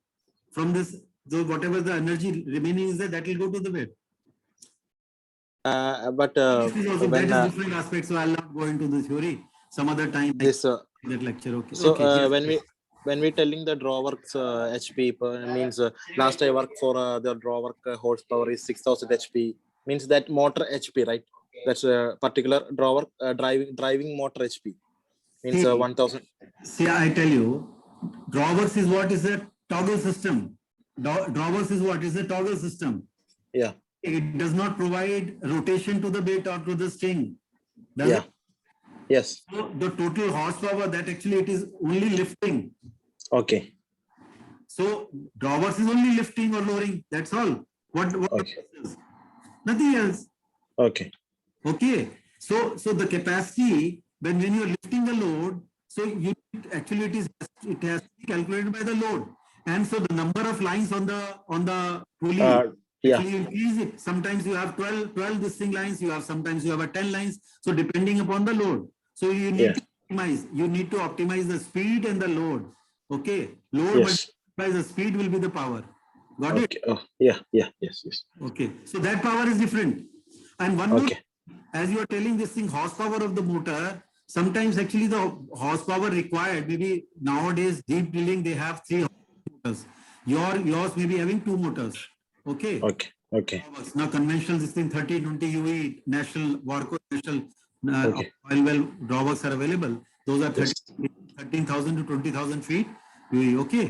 from this, so whatever the energy remaining is there, that will go to the bed. But that is different aspect, so I'll not go into the theory some other time. This that lecture. Okay. So okay, when we telling the draw works HP means last I worked for the draw work horsepower is 6000 HP, means that motor HP, right? That's a particular draw work driving motor HP means 1000. See, I tell you, drawworks is what is a toggle system. Drawworks is what is a toggle system. Yeah. It does not provide rotation to the bit or to the string. Does Yeah. it? Yes. So the total horsepower that actually it is only lifting. Okay. So drawworks is only lifting or lowering. That's all. What Okay. is? Nothing else. Okay. Okay. So the capacity when you're lifting the load, so you actually it has to be calculated by the load, and so the number of lines on the pulley Yeah. actually increase it. Sometimes you have 12 distinct lines. Sometimes you have a 10 lines. So depending upon the load, so you need Yeah. to optimize. You need to optimize the speed and the load. Okay. Load Yes. multiplied by the speed will be the power. Got it? Okay. Oh, yeah. Yeah. Yes. Yes. Okay. So that power is different. And one more, Okay. as you are telling this thing, horsepower of the motor, sometimes actually the horsepower required, maybe nowadays deep drilling, they have 3 motors. Yours may be having 2 motors. Okay. Okay. Okay. Now conventional, this thing 30, 20 UE, national, Warco, national Okay. oil well drawworks are available. Those are Yes. 13,000 to 20,000 feet. UE, okay.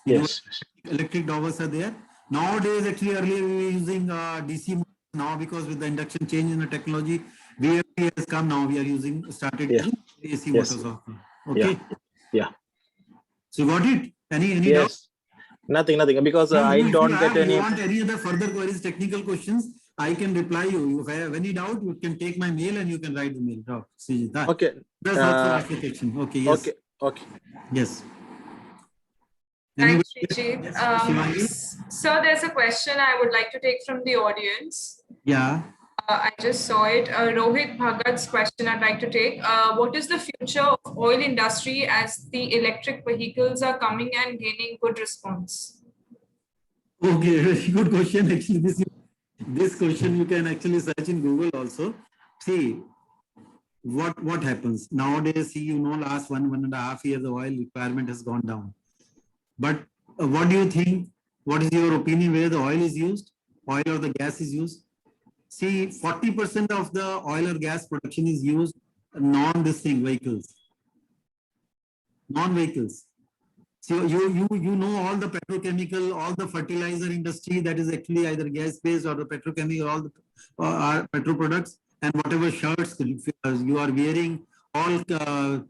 Yes. Electric drawworks are there. Nowadays, actually, earlier we were using DC motors. Now, because with the induction change in the technology, VFD has come. Now we are started Yeah. using AC Yes. motors also. Okay. Yeah. So you got it? Any doubt? Yes. Nothing. Because No, I if don't you get any. want any other further queries, technical questions, I can reply you. If I have any doubt, you can take my mail and you can write the mail. Okay. That's also application. Okay. Yes. Okay. Okay. Yes. Thanks, Anybody- Srijit. Yes, Shivangi? Sir, there's a question I would like to take from the audience. Yeah. I just saw it. Rohit Bhagat's question I'd like to take. What is the future of oil industry as the electric vehicles are coming and gaining good response? Okay, very good question. Actually, this question you can actually search in Google also. See, what happens nowadays? See, last 1.5 years, the oil requirement has gone down. But what do you think? What is your opinion where the oil is used? Oil or the gas is used? See, 40% of the oil or gas production is used vehicles. Non-vehicles. So you know all the petrochemical, all the fertilizer industry that is actually either gas-based or the petrochemical, all the petro products, and whatever shirts you are wearing, all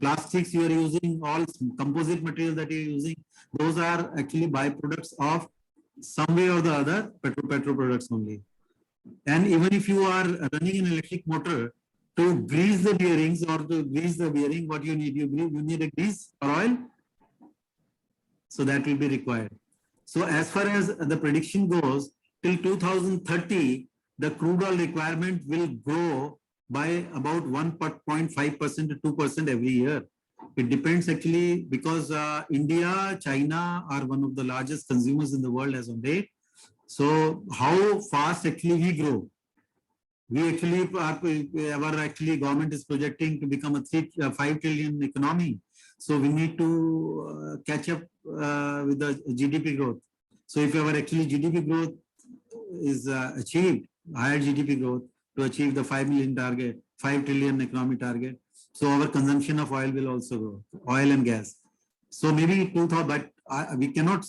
plastics you are using, all composite material that you are using, those are actually byproducts of some way or the other petro products only. And even if you are running an electric motor, to grease the bearings or to grease the bearing, what you need? You need a grease or oil. So that will be required. So as far as the prediction goes, till 2030, the crude oil requirement will grow by about 1.5% to 2% every year. It depends actually because India, China are one of the largest consumers in the world as on date. So how fast actually we grow? We actually, our actually government is projecting to become a 5 trillion economy. So we need to catch up with the GDP growth. So if our actually GDP growth is achieved, higher GDP growth to achieve the 5 million target, 5 trillion economy target, so our consumption of oil will also grow, oil and gas. So maybe 2000, but we cannot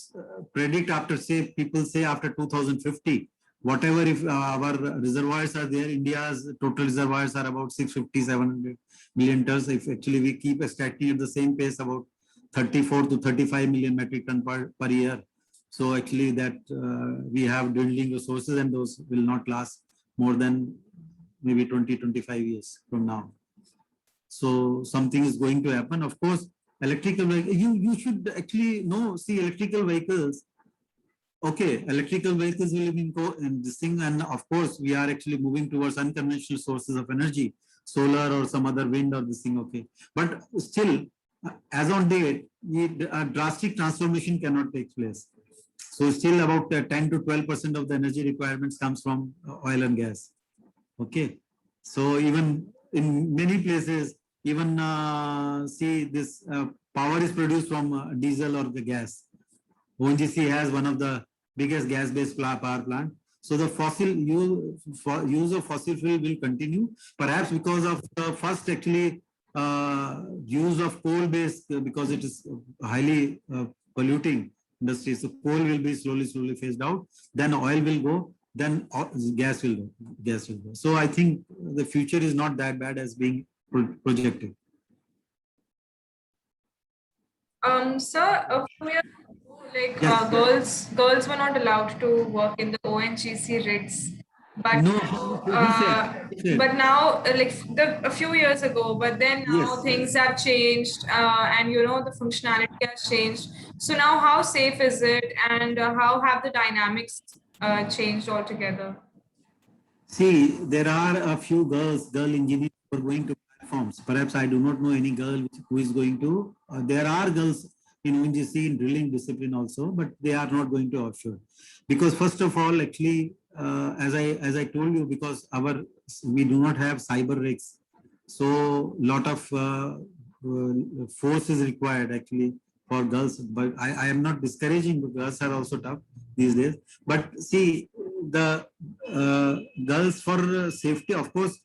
predict after, say, people say after 2050, whatever if our reservoirs are there, India's total reservoirs are about 650, 700 million tons. If actually we keep extracting at the same pace, about 34 to 35 million metric ton per year. So actually that we have dwindling resources and those will not last more than maybe 20, 25 years from now. So something is going to happen. Of course, electrical vehicles, you should actually know, see electrical vehicles. Okay, electrical vehicles will be in this thing, and of course, we are actually moving towards unconventional sources of energy, solar or some other wind or this thing. Okay, but still, as on date, a drastic transformation cannot take place. So still about 10 to 12% of the energy requirements comes from oil and gas. Okay, so even in many places, even see this power is produced from diesel or the gas. ONGC has one of the biggest gas-based power plant. So the use of fossil fuel will continue, perhaps because of the first actually use of coal-based because it is highly polluting industry. So coal will be slowly phased out. Then oil will go. Then gas will go. So I think the future is not that bad as being projected. Sir, a few years ago, like Yes. girls were not allowed to work in the ONGC rigs, but No, now, who said? like a few years ago, but then now Yes. things have changed, and you know the functionality has changed. So now, how safe is it, and how have the dynamics changed altogether? See, there are a few girl engineers who are going to platforms. Perhaps I do not know any girl who is going to. There are girls in ONGC in drilling discipline also, but they are not going to offshore. Because first of all, actually, as I told you, because we do not have cyber rigs, so lot of force is required actually for girls. But I am not discouraging, but girls are also tough these days. But see, the girls for safety, of course,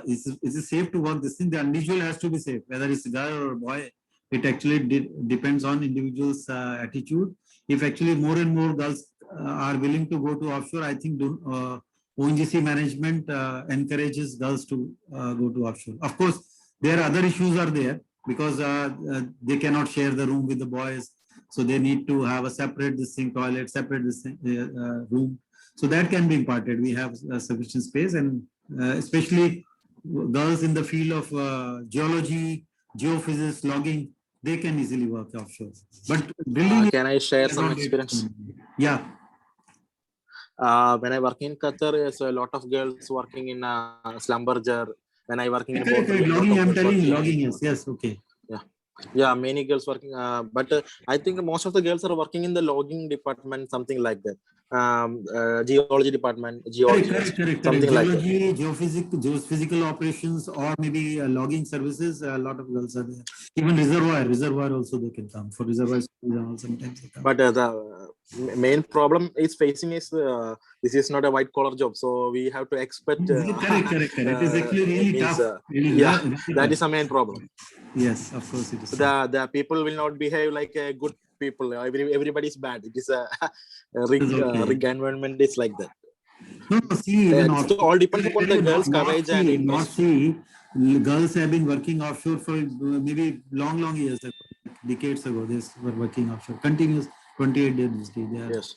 it's safe to work this thing. The individual has to be safe, whether it's a girl or a boy. It actually depends on individual's attitude. If actually more and more girls are willing to go to offshore, I think ONGC management encourages girls to go to offshore. Of course, there are other issues are there because they cannot share the room with the boys. So they need to have a separate toilet, separate room. So that can be imparted. We have sufficient space, and especially girls in the field of geology, geophysics, logging, they can easily work offshore. But drilling can I share some experience? Yeah. When I work in Qatar, there's a lot of girls working in Slumberger. When I working in logging, I'm telling you, logging, yes, okay. Yeah, many girls working, but I think most of the girls are working in the logging department, something like that. Geology department, correct. Something like that. Geophysics, geophysical operations, or maybe logging services. A lot of girls are there. Even reservoir also they can come for reservoirs. Sometimes they come. But the main problem is facing is this is not a white collar job, so we have to expect. Correct. It is actually really tough. That is the main problem. Yes, of course it is. The people will not behave like a good people. Everybody is bad. It is a rig environment is like that. No, see, it all depends upon the girls' courage and interest. Girls have been working offshore for maybe long years ago, decades ago. They were working offshore, continuous 28 days. Yes.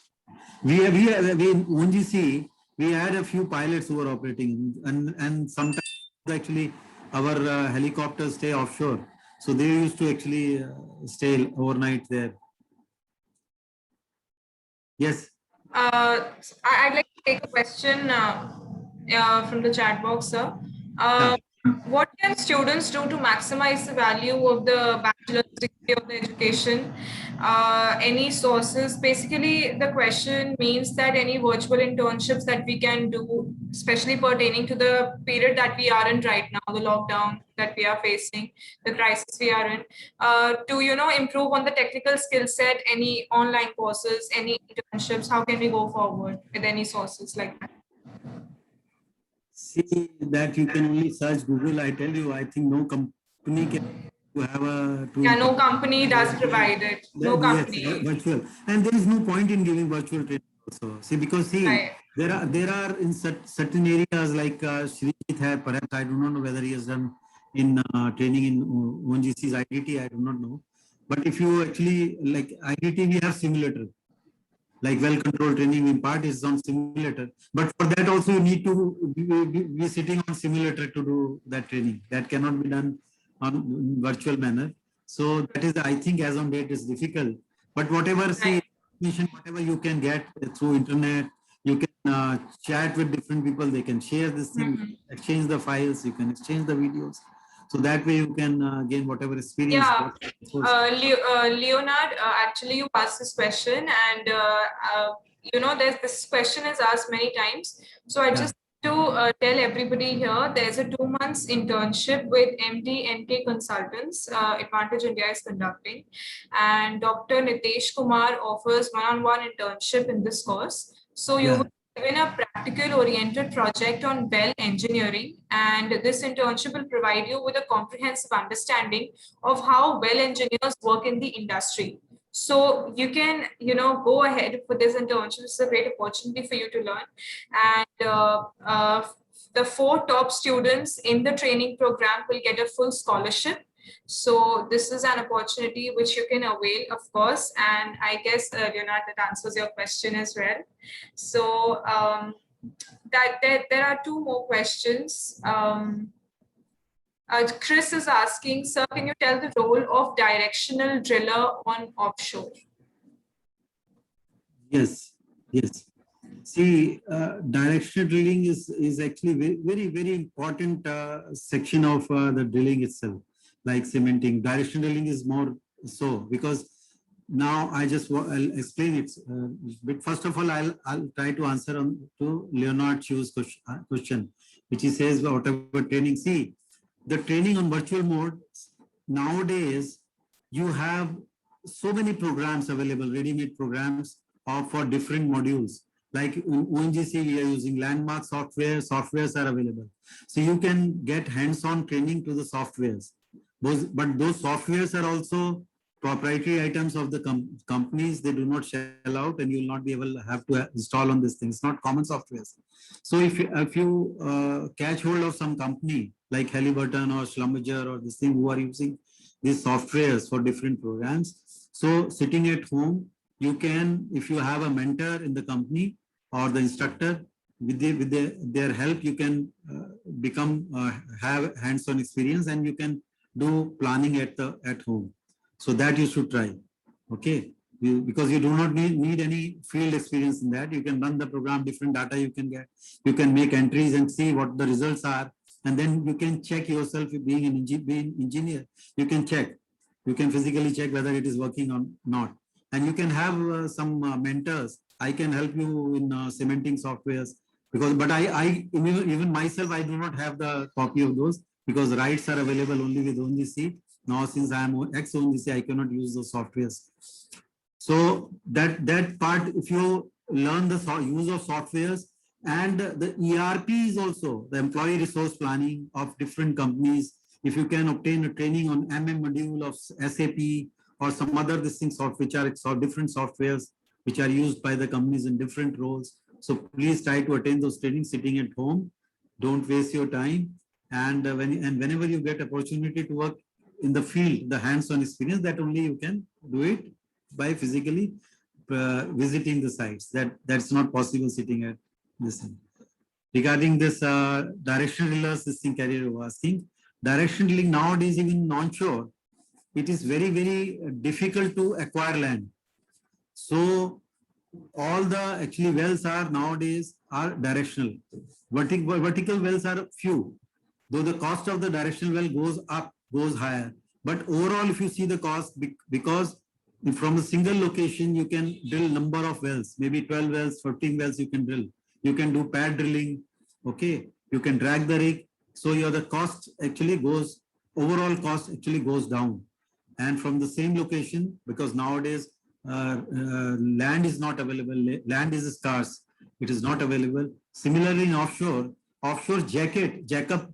We in ONGC, we had a few pilots who were operating, and sometimes actually our helicopters stay offshore. So they used to actually stay overnight there. Yes. I'd like to take a question from the chat box, sir. What can students do to maximize the value of the bachelor's degree of the education? Any sources? Basically, the question means that any virtual internships that we can do, especially pertaining to the period that we are in right now, the lockdown that we are facing, the crisis we are in, to improve on the technical skill set, any online courses, any internships, how can we go forward with any sources like that? See, that you can only search Google. I tell you, I think no company can have a. No company does provide it. No company. Yes, virtual, and there is no point in giving virtual training also. See, because there are in certain areas like Srijit had. Perhaps I do not know whether he has done in training in ONGC's IDT. I do not know, but if you actually like IDT, we have simulator. Like well-controlled training in part is on simulator. But for that also you need to be sitting on simulator to do that training. That cannot be done on virtual manner. So that is, I think as on date is difficult. But whatever whatever you can get through internet, you can chat with different people. They can share this thing, exchange the files, you can exchange the videos. So that way you can gain whatever experience. Yeah, Leonard, actually you asked this question, and this question is asked many times. So I just to tell everybody here, there's a 2 months internship with MD NK Consultants, Advantage India is conducting, and Dr. Nitesh Kumar offers one-on-one internship in this course. So you will given a practical oriented project on well engineering, and this internship will provide you with a comprehensive understanding of how well engineers work in the industry. So you can, go ahead for this internship. It's a great opportunity for you to learn. And the 4 top students in the training program will get a full scholarship. So this is an opportunity which you can avail, of course. And I guess, Leonard, that answers your question as well. So that there are 2 more questions. Chris is asking, sir, can you tell the role of directional driller on offshore? Yes, yes. See, directional drilling is actually very, very important section of the drilling itself, like cementing. Directional drilling is more so because now I'll explain it. But first of all, I'll try to answer to Leonard Chu's question, which he says whatever training. See, the training on virtual mode nowadays, you have so many programs available, ready-made programs for different modules. Like in ONGC, we are using landmark software. Softwares are available, so you can get hands-on training to the softwares. But those softwares are also proprietary items of the companies. They do not shell out, and you will not be able to have to install on this thing. It's not common softwares. So if you catch hold of some company like Halliburton or Schlumberger or this thing who are using these softwares for different programs, so sitting at home, you can, if you have a mentor in the company or the instructor, with their help, you can have hands-on experience, and you can do planning at home. So that you should try. Okay, because you do not need any field experience in that. You can run the program, different data you can get. You can make entries and see what the results are, and then you can check yourself. Being an engineer, you can check. You can physically check whether it is working or not. And you can have some mentors. I can help you in cementing softwares, but I even myself, I do not have the copy of those because rights are available only with ONGC. Now, since I am ex-ONGC, I cannot use those softwares. So that part, if you learn the use of softwares, and the ERP is also the employee resource planning of different companies. If you can obtain a training on module of SAP or some other things which are different softwares which are used by the companies in different roles. So please try to attend those trainings sitting at home. Don't waste your time. And whenever you get opportunity to work in the field, the hands-on experience, that only you can do it by physically visiting the sites. That's not possible sitting at this thing. Regarding this directional drillers, this thing Carrier was asking, directional drilling nowadays, even onshore, it is very, very difficult to acquire land. So all the actually wells are nowadays are directional. Vertical wells are few, though the cost of the directional well goes up, goes higher. But overall, if you see the cost, because from a single location, you can drill number of wells, maybe 12 wells, 14 wells you can drill. You can do pad drilling, okay? You can drag the rig. So the cost actually goes, overall cost actually goes down. And from the same location, because nowadays land is not available, land is scarce, it is not available. Similarly in offshore jack-up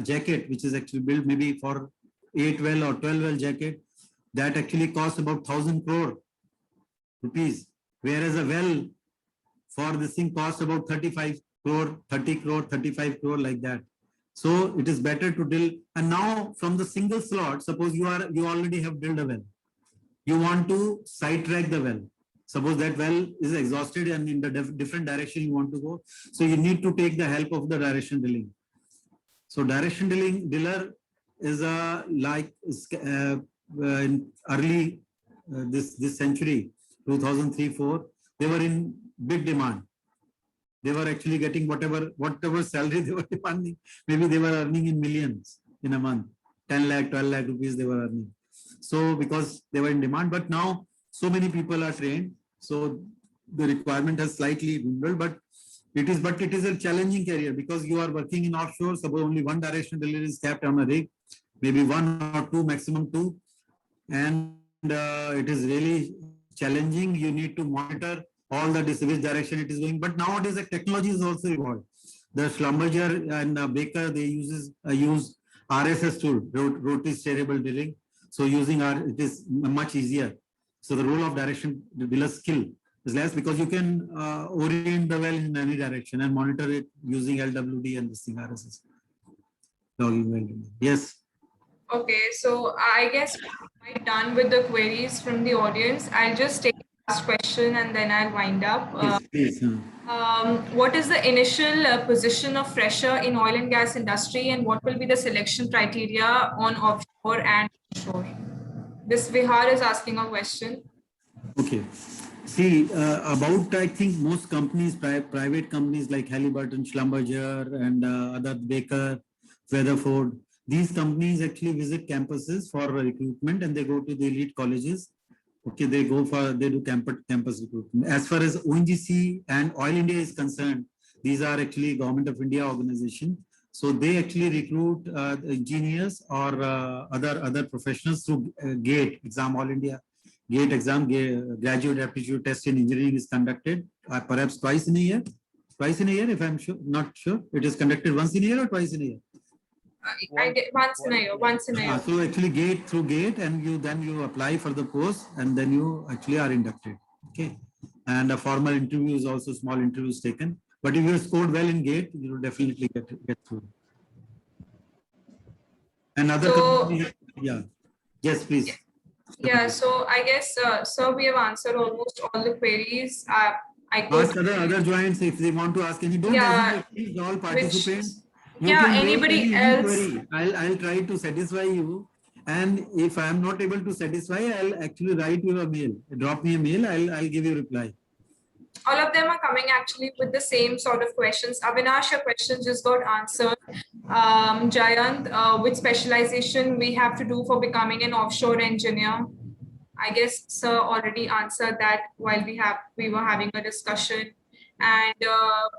jacket, which is actually built maybe for 8 well or 12 well jacket, that actually costs about 1,000 crore rupees, whereas a well for this thing costs about 35 crore, 30 crore, 35 crore, like that. So it is better to drill. And now from the single slot, suppose you already have drilled a well, you want to sidetrack the well. Suppose that well is exhausted and in the different direction you want to go. So you need to take the help of the direction drilling. So direction driller is in early this century, 2003-4, they were in big demand. They were actually getting whatever salary they were demanding. Maybe they were earning in millions in a month, 10 lakh, 12 lakh rupees they were earning. So because they were in demand, but now so many people are trained, so the requirement has slightly dwindled, but it is a challenging career because you are working in offshore. Suppose only one direction driller is kept on a rig, maybe 1 or 2, maximum 2, and it is really challenging. You need to monitor all the which direction it is going. But nowadays the technology is also evolved. The Schlumberger and Baker, they use RSS tool, rotary steerable drilling. So using it is much easier. So the role of direction driller skill is less because you can orient the well in any direction and monitor it using LWD and this thing RSS. Logging well. Yes. Okay, so I guess we're done with the queries from the audience. I'll just take the last question and then I'll wind up. Please. What is the initial position of fresher in oil and gas industry, and what will be the selection criteria on offshore and onshore? This Vihar is asking a question. Okay. See, about, I think most companies, private companies like Halliburton, Schlumberger, and other Baker, Weatherford, these companies actually visit campuses for recruitment and they go to the elite colleges. Okay, they do campus recruitment. As far as ONGC and Oil India is concerned, these are actually Government of India organization. So they actually recruit engineers or other professionals through GATE exam. All India GATE exam, graduate aptitude test in engineering is conducted perhaps twice in a year. Twice in a year, if I'm not sure. It is conducted once in a year or twice in a year? I get once in a year. So actually through GATE, and then you apply for the course and then you actually are inducted. Okay. And a formal interview is also, small interview is taken. But if you scored well in GATE, you will definitely get through. And other companies, yeah. Yes, please. Yeah, so I guess, sir, we have answered almost all the queries. I could ask other joints if they want to ask any. Don't hesitate, all participants. Anybody else? I'll try to satisfy you. And if I am not able to satisfy, I'll actually write you a mail. Drop me a mail, I'll give you a reply. All of them are coming actually with the same sort of questions. Avinash, your question just got answered. Jayant, which specialization we have to do for becoming an offshore engineer? I guess sir already answered that while we were having a discussion. And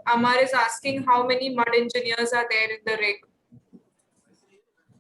Amar is asking how many mud engineers are there in the rig?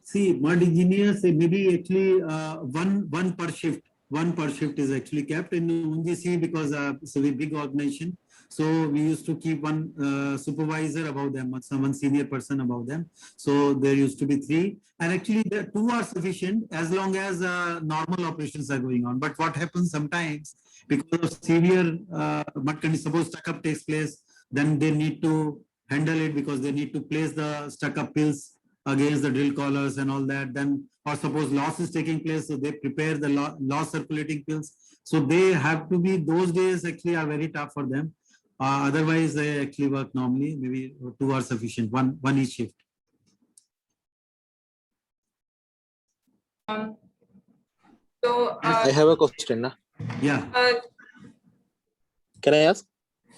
See, mud engineers, maybe actually one per shift. One per shift is actually kept in ONGC because it's a very big organization. So we used to keep one supervisor above them, someone senior person above them. So there used to be 3. And actually the 2 are sufficient as long as normal operations are going on. But what happens sometimes, because of severe mud conditions, suppose stuck-up takes place, then they need to handle it because they need to place the stuck-up pills against the drill collars and all that. Then, or suppose loss is taking place, so they prepare the loss circulating pills. So they have to be, those days actually are very tough for them. Otherwise, they actually work normally. Maybe 2 are sufficient, one each shift. So I have a question. Yeah. Can I ask?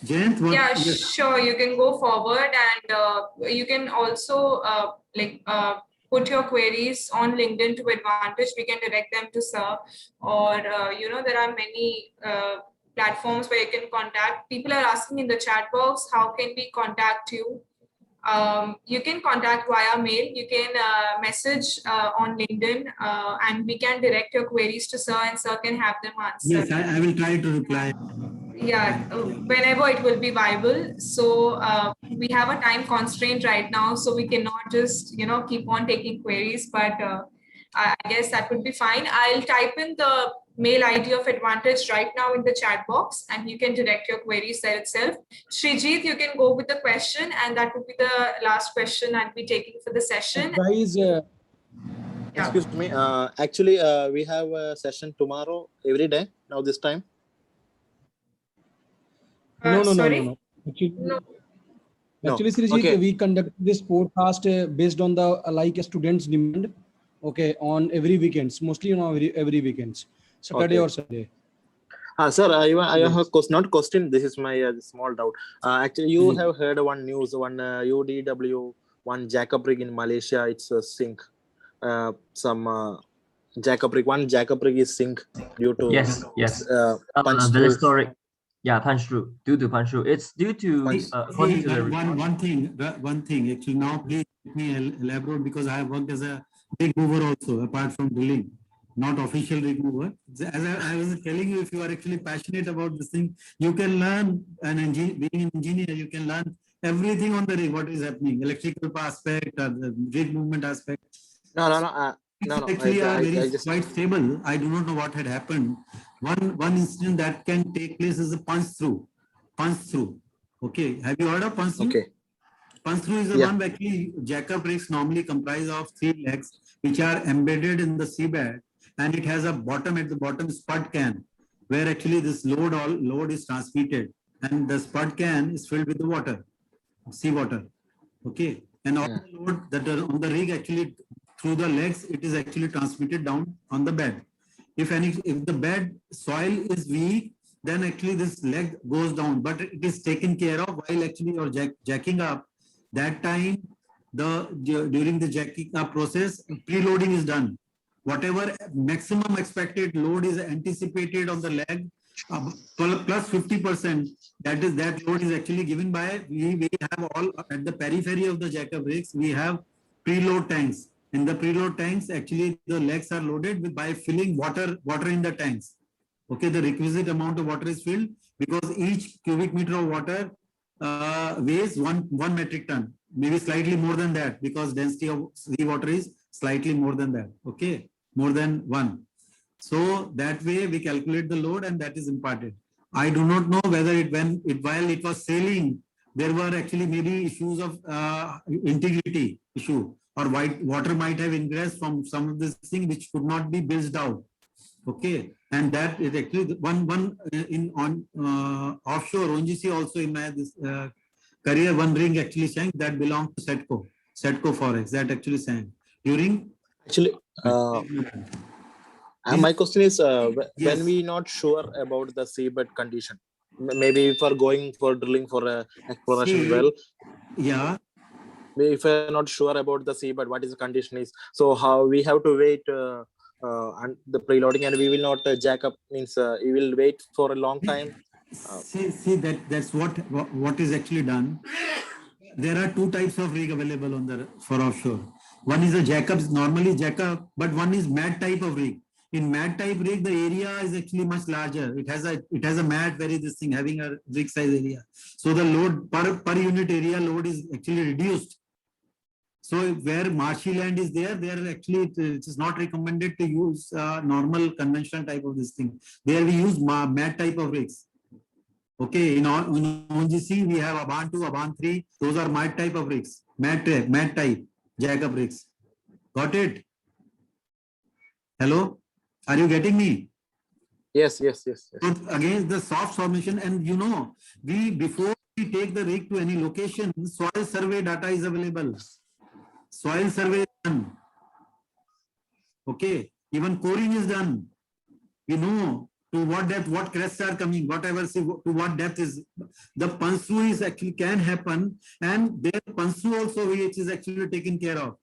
Jayant, yeah, sure. You can go forward, and you can also put your queries on LinkedIn to Advantage. We can direct them to sir, or there are many platforms where you can contact. People are asking in the chat box, how can we contact you? You can contact via mail. You can message on LinkedIn, and we can direct your queries to sir, and sir can have them answered. Yes, I will try to reply. Yeah, whenever it will be viable. So we have a time constraint right now, so we cannot just keep on taking queries, but I guess that would be fine. I'll type in the mail ID of Advantage right now in the chat box, and you can direct your queries there itself. Srijit, you can go with the question, and that would be the last question I'll be taking for the session. Guys, excuse me. Actually, we have a session tomorrow every day now this time. No. Sorry? Actually, Srijit, Okay. we conduct this podcast based on the a student's demand. Okay, on every weekends, mostly on every weekends, Saturday or Sunday. Sir, I have a question, not question. This is my small doubt. Actually, you have heard one news, one UDW, one jackup rig in Malaysia. It's a sink. Some jackup rig. One jackup rig is sink due to yes. punch The through. historic, punch through, due to punch through. It's due to according to the report. One thing. Actually, now please let me elaborate because I have worked as a big mover also, apart from drilling. not official rig mover. As I was telling you, if you are actually passionate about this thing, you can learn being an engineer, you can learn everything on the rig, what is happening, electrical aspect or the rig movement aspect. No. Actually are I just quite stable. I do not know what had happened. One incident that can take place is a punch through. Okay, have you heard of punch through? okay. Punch through is the one where actually jack-up rigs normally comprise of 3 legs which are embedded in the seabed, and it has a bottom, at the bottom spud can, where actually this load is transmitted, and the spud can is filled with the water, seawater. Okay, and all the load that are on the rig actually through the legs, it is actually transmitted down on the bed. If the bed soil is weak, then actually this leg goes down, but it is taken care of while actually you're jacking up. That time, during the jacking up process, preloading is done. Whatever maximum expected load is anticipated on the leg, plus 50%, that load is actually given by, we have all at the periphery of the jack-up rigs, we have preload tanks. In the preload tanks, actually the legs are loaded by filling water in the tanks. Okay, the requisite amount of water is filled because each cubic meter of water weighs one metric ton, maybe slightly more than that, because density of seawater is slightly more than that. Okay, more than 1. So that way we calculate the load, and that is imparted. I do not know whether while it was sailing, there were actually maybe issues of integrity issue, or water might have ingressed from some of this thing which could not be bilged out. Okay, and that is actually on offshore ONGC also in my career, one rig actually sank that belonged to Setco Forex, that actually sank during actually. My question is, when we not sure about the seabed condition, maybe if we're going for drilling for a exploration well, if we're not sure about the seabed, what is the condition is, so how we have to wait and the preloading, and we will not jack up, means we will wait for a long time. See that's what is actually done. There are 2 types of rig available for offshore. One is a jack-up, normally jack-up, but one is mat type of rig. In mat type rig, the area is actually much larger. It has a mat, having a rig size area. So the load per unit area load is actually reduced. So where marshy land is there actually it is not recommended to use normal conventional type of this thing. There we use mat type of rigs. Okay, in ONGC we have Aban 2, Aban 3. Those are mat type of rigs. Mat type jack-up rigs. Got it? Hello? Are you getting me? Yes. So against the soft formation, and before we take the rig to any location, soil survey data is available. Soil survey is done. Okay, even coring is done. We know to what depth, what crests are coming, whatever, to what depth is. The punch through is actually can happen, and their punch through also which is actually taken care of.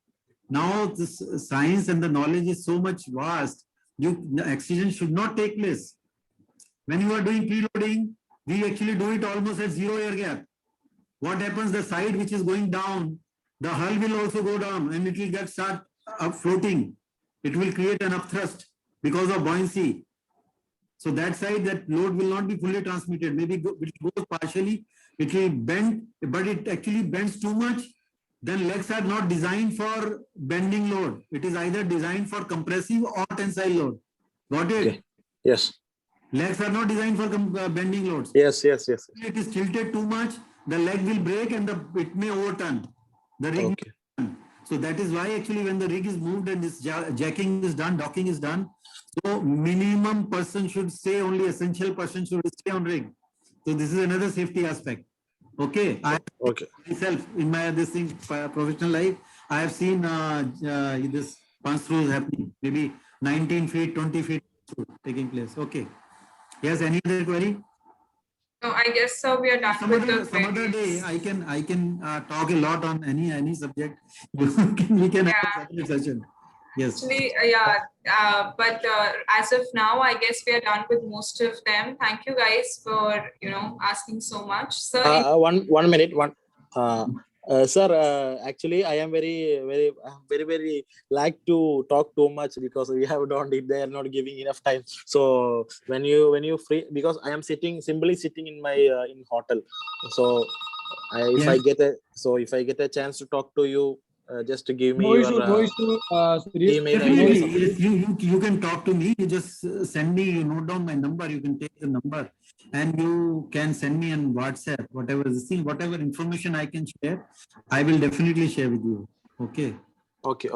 Now this science and the knowledge is so much vast, the accident should not take place. When you are doing preloading, we actually do it almost at 0 air gap. What happens, the side which is going down, the hull will also go down and it will start up floating. It will create an upthrust because of buoyancy. So that side, that load will not be fully transmitted. Maybe it goes partially, it will bend, but it actually bends too much. Then legs are not designed for bending load. It is either designed for compressive or tensile load. Got it? Okay. Yes. Legs are not designed for bending loads. Yes. If it is tilted too much, the leg will break and it may overturn. The rig may overturn. So that is why actually when the rig is moved and this jacking is done, docking is done, so minimum person should stay, only essential person should stay on rig. So this is another safety aspect. Okay. Myself in my professional life, I have seen this punch throughs happening, maybe 19 feet, 20 feet taking place. Okay. Yes. Any other query? No, I guess so. We are done Some other day I can talk a lot on any subject. We can have a separate session. Yes. Actually, but as of now, I guess we are done with most of them. Thank you guys for asking so much. So one minute. Sir, actually, I am very like to talk too much because we have done it. They are not giving enough time. So when you free, because I am simply sitting in my in hotel. So if I get a chance to talk to you, just give me No your issue, no issue. Serious, email ID no or Definitely, issue. something. yes, you can talk to me. You just send me, you note down my number. You can take the number and you can send me on WhatsApp, whatever this thing, whatever information I can share, I will definitely share with you. Okay. Okay.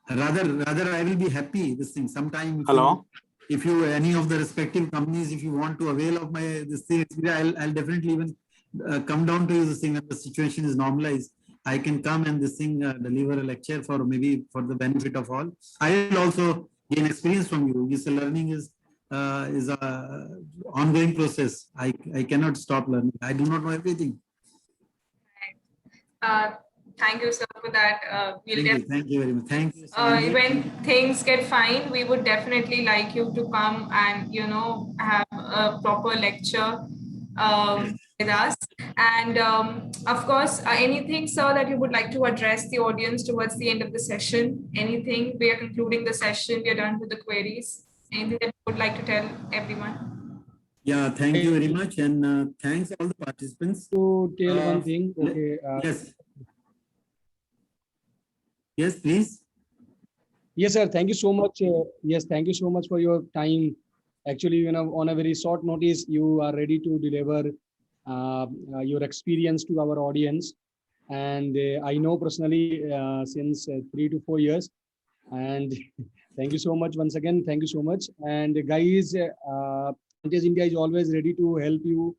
Rather, I will be happy. This thing. Sometime, Hello. if you any of the respective companies, if you want to avail of my this thing, I'll definitely even come down to you. This thing when the situation is normalized, I can come and this thing deliver a lecture for maybe for the benefit of all. I will also gain experience from you. This learning is a ongoing process. I cannot stop learning. I do not know everything. Thank you, sir, for that. Thank you very much. Thank you. When things get fine, we would definitely like you to come and have a proper lecture with us. And of course, anything, sir, that you would like to address the audience towards the end of the session? Anything? We are concluding the session. We are done with the queries. Anything that you would like to tell everyone? Yeah, thank you very much, and thanks all the participants. To tell one thing, okay. Yes. Yes, please. Yes, sir. Thank you so much. Yes, thank you so much for your time. Actually, on a very short notice, you are ready to deliver your experience to our audience. And I know personally since 3 to 4 years. And thank you so much once again. Thank you so much. And guys, Advantage India is always ready to help you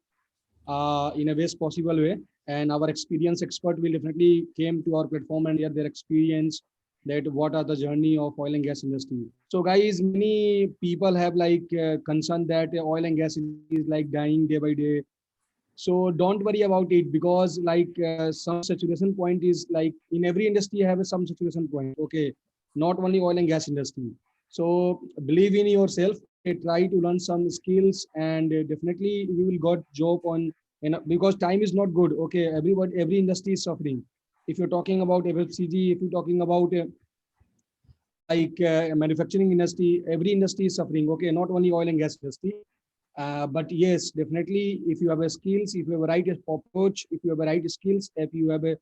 in a best possible way. And our experienced expert will definitely came to our platform and share their experience that what are the journey of oil and gas industry. So guys, many people have like concern that oil and gas is like dying day by day. So don't worry about it, because like some saturation point is like in every industry have some saturation point. Okay, not only oil and gas industry. So believe in yourself, try to learn some skills, and definitely you will got job on. And because time is not good. Okay, every industry is suffering. If you're talking about FFCG, if you're talking about like manufacturing industry, every industry is suffering. Okay, not only oil and gas industry. But yes, definitely, if you have a skills, if you have a right approach, if you have a right skills, if you have a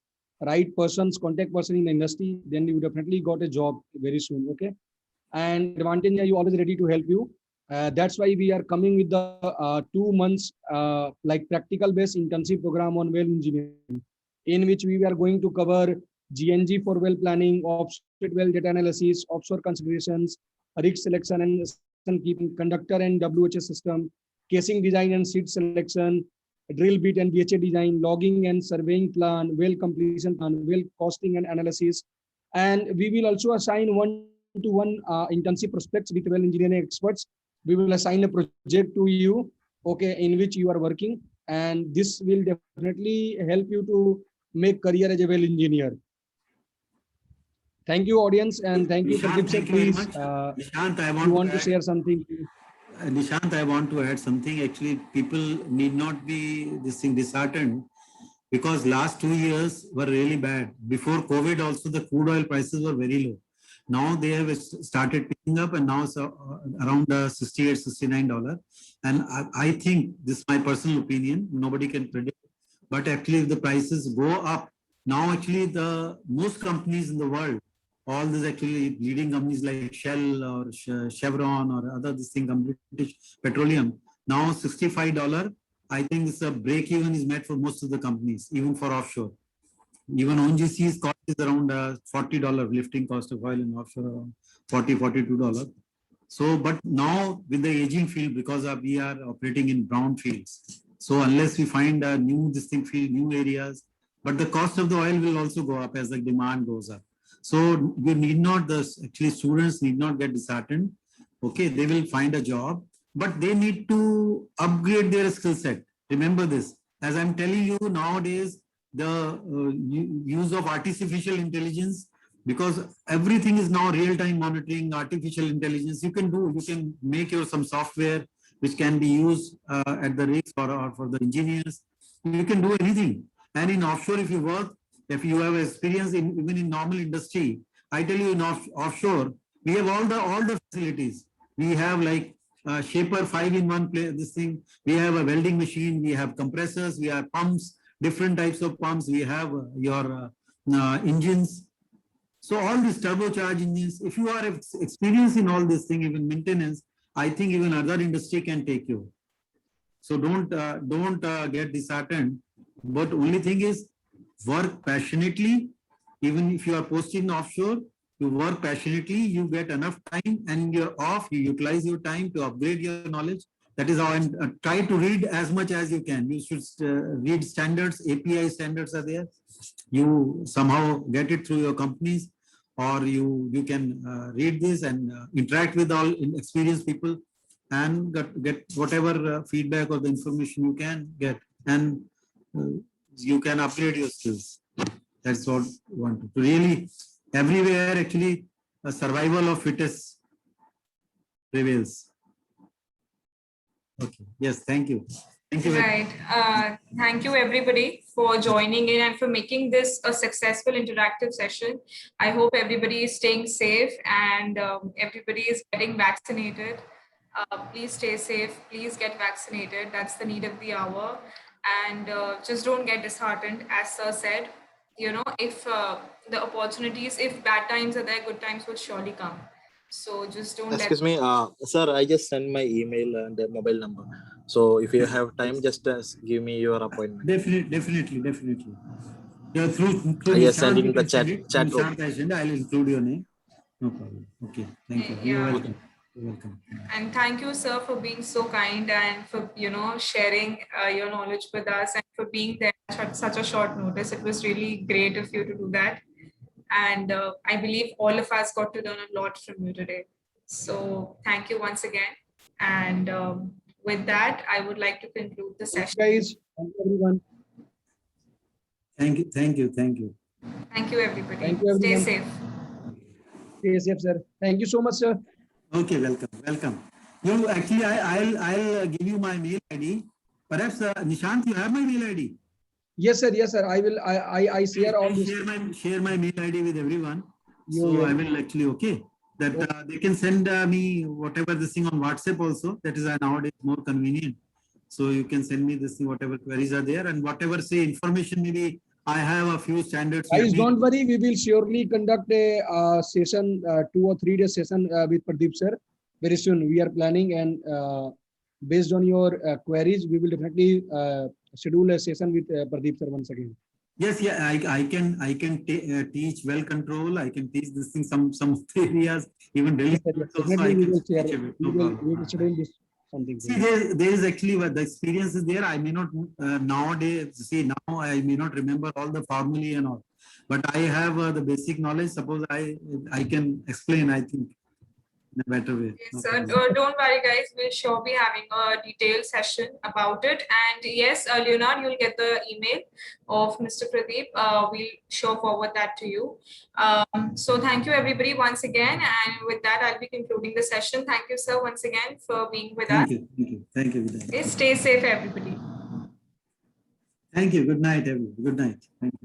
right person's contact person in the industry, then you definitely got a job very soon. Okay, and Advantage, you always ready to help you. That's why we are coming with the 2 months like practical based intensive program on well engineering, in which we are going to cover GNG for well planning, offset well data analysis, offshore considerations, rig selection and keeping, conductor and WHS system, casing design and seat selection, drill bit and BHA design, logging and surveying plan, well completion plan, well costing and analysis. And we will also assign one-to-one intensive prospects with well engineering experts. We will assign a project to you, okay, in which you are working, and this will definitely help you to make career as a well engineer. Thank you, audience, and thank you, Nishant, Pradeep sir. Please, Nishant, I want to share something. Nishant, I want to add something. Actually, people need not be disheartened, because last 2 years were really bad. Before COVID, also the crude oil prices were very low. Now they have started picking up, and now it's around $68, $69. And I think, this is my personal opinion, nobody can predict. But actually, if the prices go up, now actually the most companies in the world, all these actually leading companies like Shell or Chevron or other this thing, British Petroleum, now $65. I think it's a break even is met for most of the companies, even for offshore. Even ONGC's cost is around $40, lifting cost of oil in offshore around $40, $42. So, but now with the aging field, because we are operating in brown fields, so unless we find a new distinct field, new areas, but the cost of the oil will also go up as the demand goes up. So you need not, actually students need not get disheartened. Okay, they will find a job, but they need to upgrade their skill set. Remember this, as I'm telling you nowadays, the use of artificial intelligence, because everything is now real-time monitoring, artificial intelligence. You can make some software which can be used at the rigs or for the engineers. You can do anything. And in offshore, if you work, if you have experience in even in normal industry, I tell you in offshore, we have all the facilities. We have like Shaper 5-in-1 play this thing. We have a welding machine. We have compressors. We have pumps, different types of pumps. We have your engines. So all these turbocharged engines, if you are experienced in all this thing, even maintenance, I think even other industry can take you. So don't get disheartened. But only thing is work passionately. Even if you are posted in offshore, you work passionately, you get enough time, and you're off, you utilize your time to upgrade your knowledge. That is how, and try to read as much as you can. You should read standards, API standards are there. You somehow get it through your companies, or you can read this and interact with all experienced people and get whatever feedback or the information you can get, and you can upgrade your skills. That's what we want to really. Everywhere, actually, a survival of fittest prevails. Okay. Yes. Thank you. Thank you. Right. Thank you, everybody, for joining in and for making this a successful interactive session. I hope everybody is staying safe and everybody is getting vaccinated. Please stay safe. Please get vaccinated. That's the need of the hour. And just don't get disheartened. As Sir said, you know, if the opportunities, if bad times are there, good times will surely come. So just don't. Excuse me, sir, I just sent my email and mobile number. So if you have time, just give me your appointment. Definitely. Yeah, through Yes, sending in the chat room. I'll include your name. No problem. Okay. Thank you. Yeah. You're welcome. You're welcome. And thank you, sir, for being so kind and for, you know, sharing your knowledge with us and for being there at such a short notice. It was really great of you to do that. And I believe all of us got to learn a lot from you today. So thank you once again. And with that, I would like to conclude the session. Guys, thank you, everyone. Thank you. Thank you, everybody. Thank you, Stay everyone. safe. Stay safe, sir. Thank you so much, sir. Okay, welcome. You actually, I'll give you my mail ID. Perhaps Nishant, you have my mail ID. Yes, sir. I will. I share all this. Share my mail ID with everyone. You So will. I will actually that they can send me whatever this thing on WhatsApp also. That is nowadays more convenient. So you can send me this thing, whatever queries are there, and whatever say information. Maybe I have a few standards. Guys, don't worry. We will surely conduct a session, 2 or 3 days session with Pradeep sir. Very soon we are planning, and based on your queries, we will definitely schedule a session with Pradeep sir once again. Yes, yeah, I can teach well control. I can teach this thing some areas, even Delhi. Yes, definitely we will share. We will schedule this something. See, there is actually the experience is there. I may not nowadays see now. I may not remember all the formulae and all, but I have the basic knowledge. Suppose I can explain. I think in a better way. Yes, sir. Don't worry, guys. We'll sure be having a detailed session about it. And yes, Leonard, you'll get the email of Mr. Pradeep. We'll sure forward that to you. So thank you, everybody, once again. And with that, I'll be concluding the session. Thank you, sir, once again for being with us. Thank you. Okay, stay safe, everybody. Thank you. Good night, everyone. Good night. Thank you.